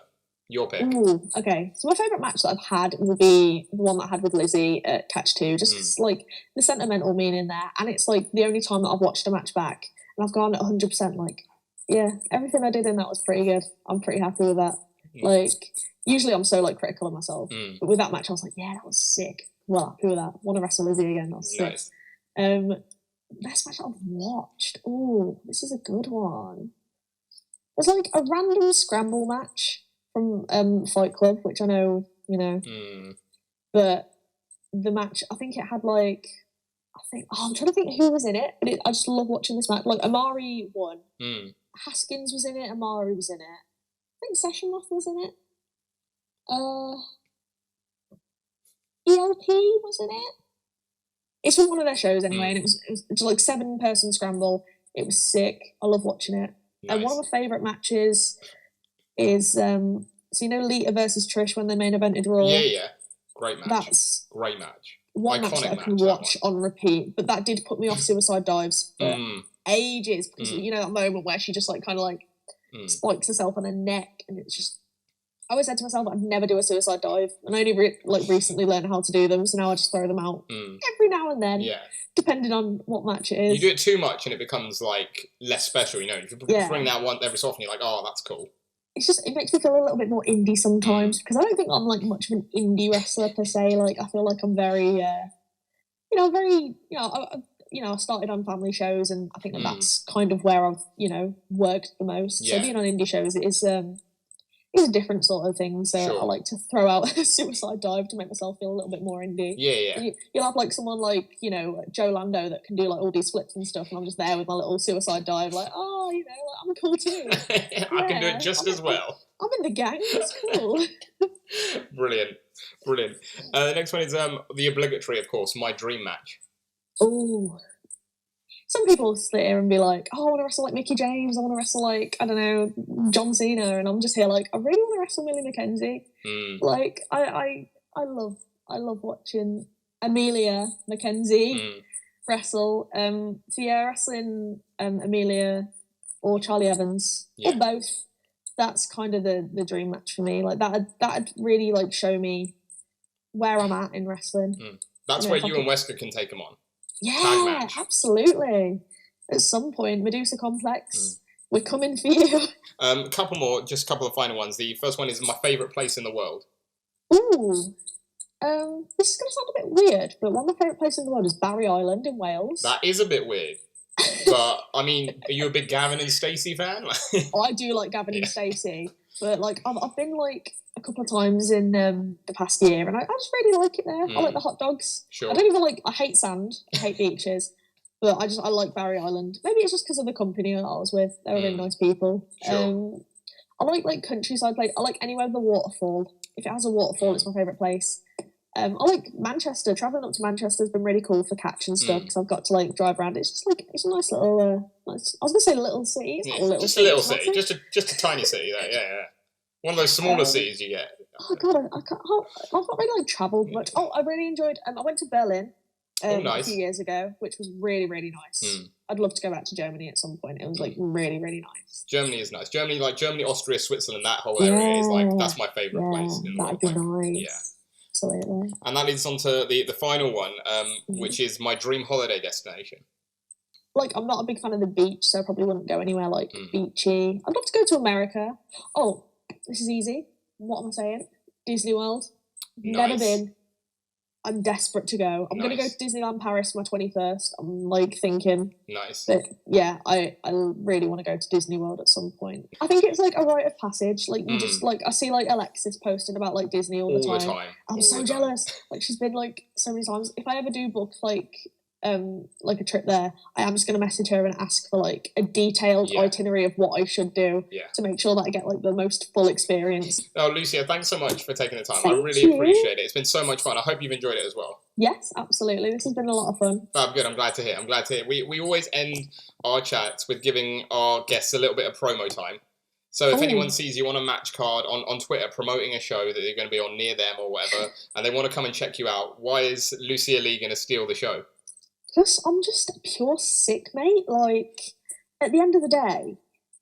Your pick. Ooh, okay. So my favourite match that I've had will be the one that I had with Lizzie at Catch 2. Just like the sentimental meaning there. And it's like the only time that I've watched a match back. And I've gone 100% like, yeah, everything I did in that was pretty good. I'm pretty happy with that. Like, usually I'm so like critical of myself. But with that match, I was like, yeah, that was sick. Well happy with that. Want to wrestle Lizzie again. That was sick. Best match I've watched. Ooh, this is a good one. There's like a random scramble match from Fight Club, which I know, you know. But the match, I think it had like, I'm trying to think who was in it. But I just love watching this match. Like, Amari won. Haskins was in it. Amari was in it. I think Session Moth was in it. ELP was in it. It's from one of their shows anyway, and it was like 7-person scramble. It was sick. I love watching it. Nice. And one of my favourite matches is, so you know Lita versus Trish when they main evented Raw? Yeah. Great match. That's great match. One match that I can watch on repeat, but that did put me off suicide dives for ages. Because you know that moment where she just like kind of like spikes herself on her neck, and it's just, I always said to myself I'd never do a suicide dive, and I only recently learned how to do them, so now I just throw them out every now and then, depending on what match it is. You do it too much and it becomes like less special, you know. If you bring that one every so often, you're like, oh, that's cool. It's just, it makes me feel a little bit more indie sometimes, because I don't think I'm like much of an indie wrestler per se. Like, I feel like I'm very, I started on family shows, and I think that's kind of where I've, worked the most. So being on indie shows is a different sort of thing. So I like to throw out a suicide dive to make myself feel a little bit more indie. Yeah. You'll have like someone like, Joe Lando that can do like all these flips and stuff, and I'm just there with my little suicide dive, like, oh, like, I'm cool too. I can do it just as well. I'm in the gang. It's cool. Brilliant. The next one is the obligatory, of course, my dream match. Oh. Some people sit here and be like, oh, I want to wrestle like Mickey James. I want to wrestle like, I don't know, John Cena. And I'm just here like, I really want to wrestle Millie McKenzie. Like, I love watching Amelia McKenzie wrestle. So yeah, wrestling Amelia or Charlie Evans or both. That's kind of the dream match for me. Like that'd really like show me where I'm at in wrestling. That's where you and Wesker can take them on. Yeah, absolutely. At some point, Medusa Complex, we're coming for you. Couple more, just a couple of final ones. The first one is my favourite place in the world. Ooh. This is going to sound a bit weird, but one of my favourite places in the world is Barry Island in Wales. That is a bit weird. But, I mean, are you a big Gavin and Stacey fan? I do like Gavin and Stacey, but like I've been like a couple of times in the past year, and I just really like it there. I like the hot dogs. Sure. I don't even I hate sand. I hate beaches. But I like Barry Island. Maybe it's just because of the company that I was with. They were really nice people. Sure. I like countryside place. I like anywhere with a waterfall. If it has a waterfall, it's my favourite place. I like Manchester. Travelling up to Manchester has been really cool for catch and stuff because I've got to like drive around. It's just like it's a nice little. I was gonna say little city. It's not a little just city. A little city, just a tiny city. There, yeah. One of those smaller cities you get. Oh god, I've not really like travelled much. Oh, I really enjoyed. I went to Berlin. Nice. A few years ago, which was really, really nice. I'd love to go back to Germany at some point. It was like really, really nice. Germany is nice. Germany, Austria, Switzerland, that whole area is like that's my favourite place in the world. That'd be nice. Yeah. Absolutely. And that leads on to the final one, which is my dream holiday destination. Like, I'm not a big fan of the beach, so I probably wouldn't go anywhere like beachy. I'd love to go to America. Oh, this is easy. What am I saying? Disney World. Nice. Never been. I'm desperate to go. I'm going to go to Disneyland Paris for my 21st. I'm like thinking. Nice. But yeah, I really want to go to Disney World at some point. I think it's like a rite of passage. Like you just like I see like Alexis posting about like Disney all the time. I'm so jealous. Like she's been like so many times. If I ever do book like a trip there, I am just going to message her and ask for like a detailed itinerary of what I should do to make sure that I get like the most full experience. Oh, Lucia, thanks so much for taking the time. I really appreciate it. It's been so much fun. I hope you've enjoyed it as well. Yes, absolutely. This has been a lot of fun. Oh, good. I'm glad to hear. We always end our chats with giving our guests a little bit of promo time. So if anyone sees you on a match card on Twitter promoting a show that you're going to be on near them or whatever, and they want to come and check you out, why is Lucia Lee going to steal the show? Because I'm just pure sick, mate. Like, at the end of the day,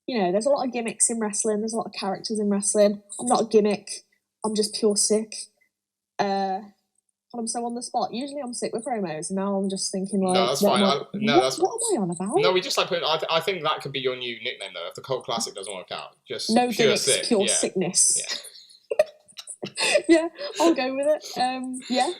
you know, there's a lot of gimmicks in wrestling. There's a lot of characters in wrestling. I'm not a gimmick. I'm just pure sick. And I'm so on the spot. Usually I'm sick with promos. Now I'm just thinking like... No, that's fine. What am I on about? No, we just like putting... I think that could be your new nickname, though, if the Cult Classic doesn't work out. Just no pure gimmicks, sick. pure sickness. Yeah. Yeah, I'll go with it. Yeah.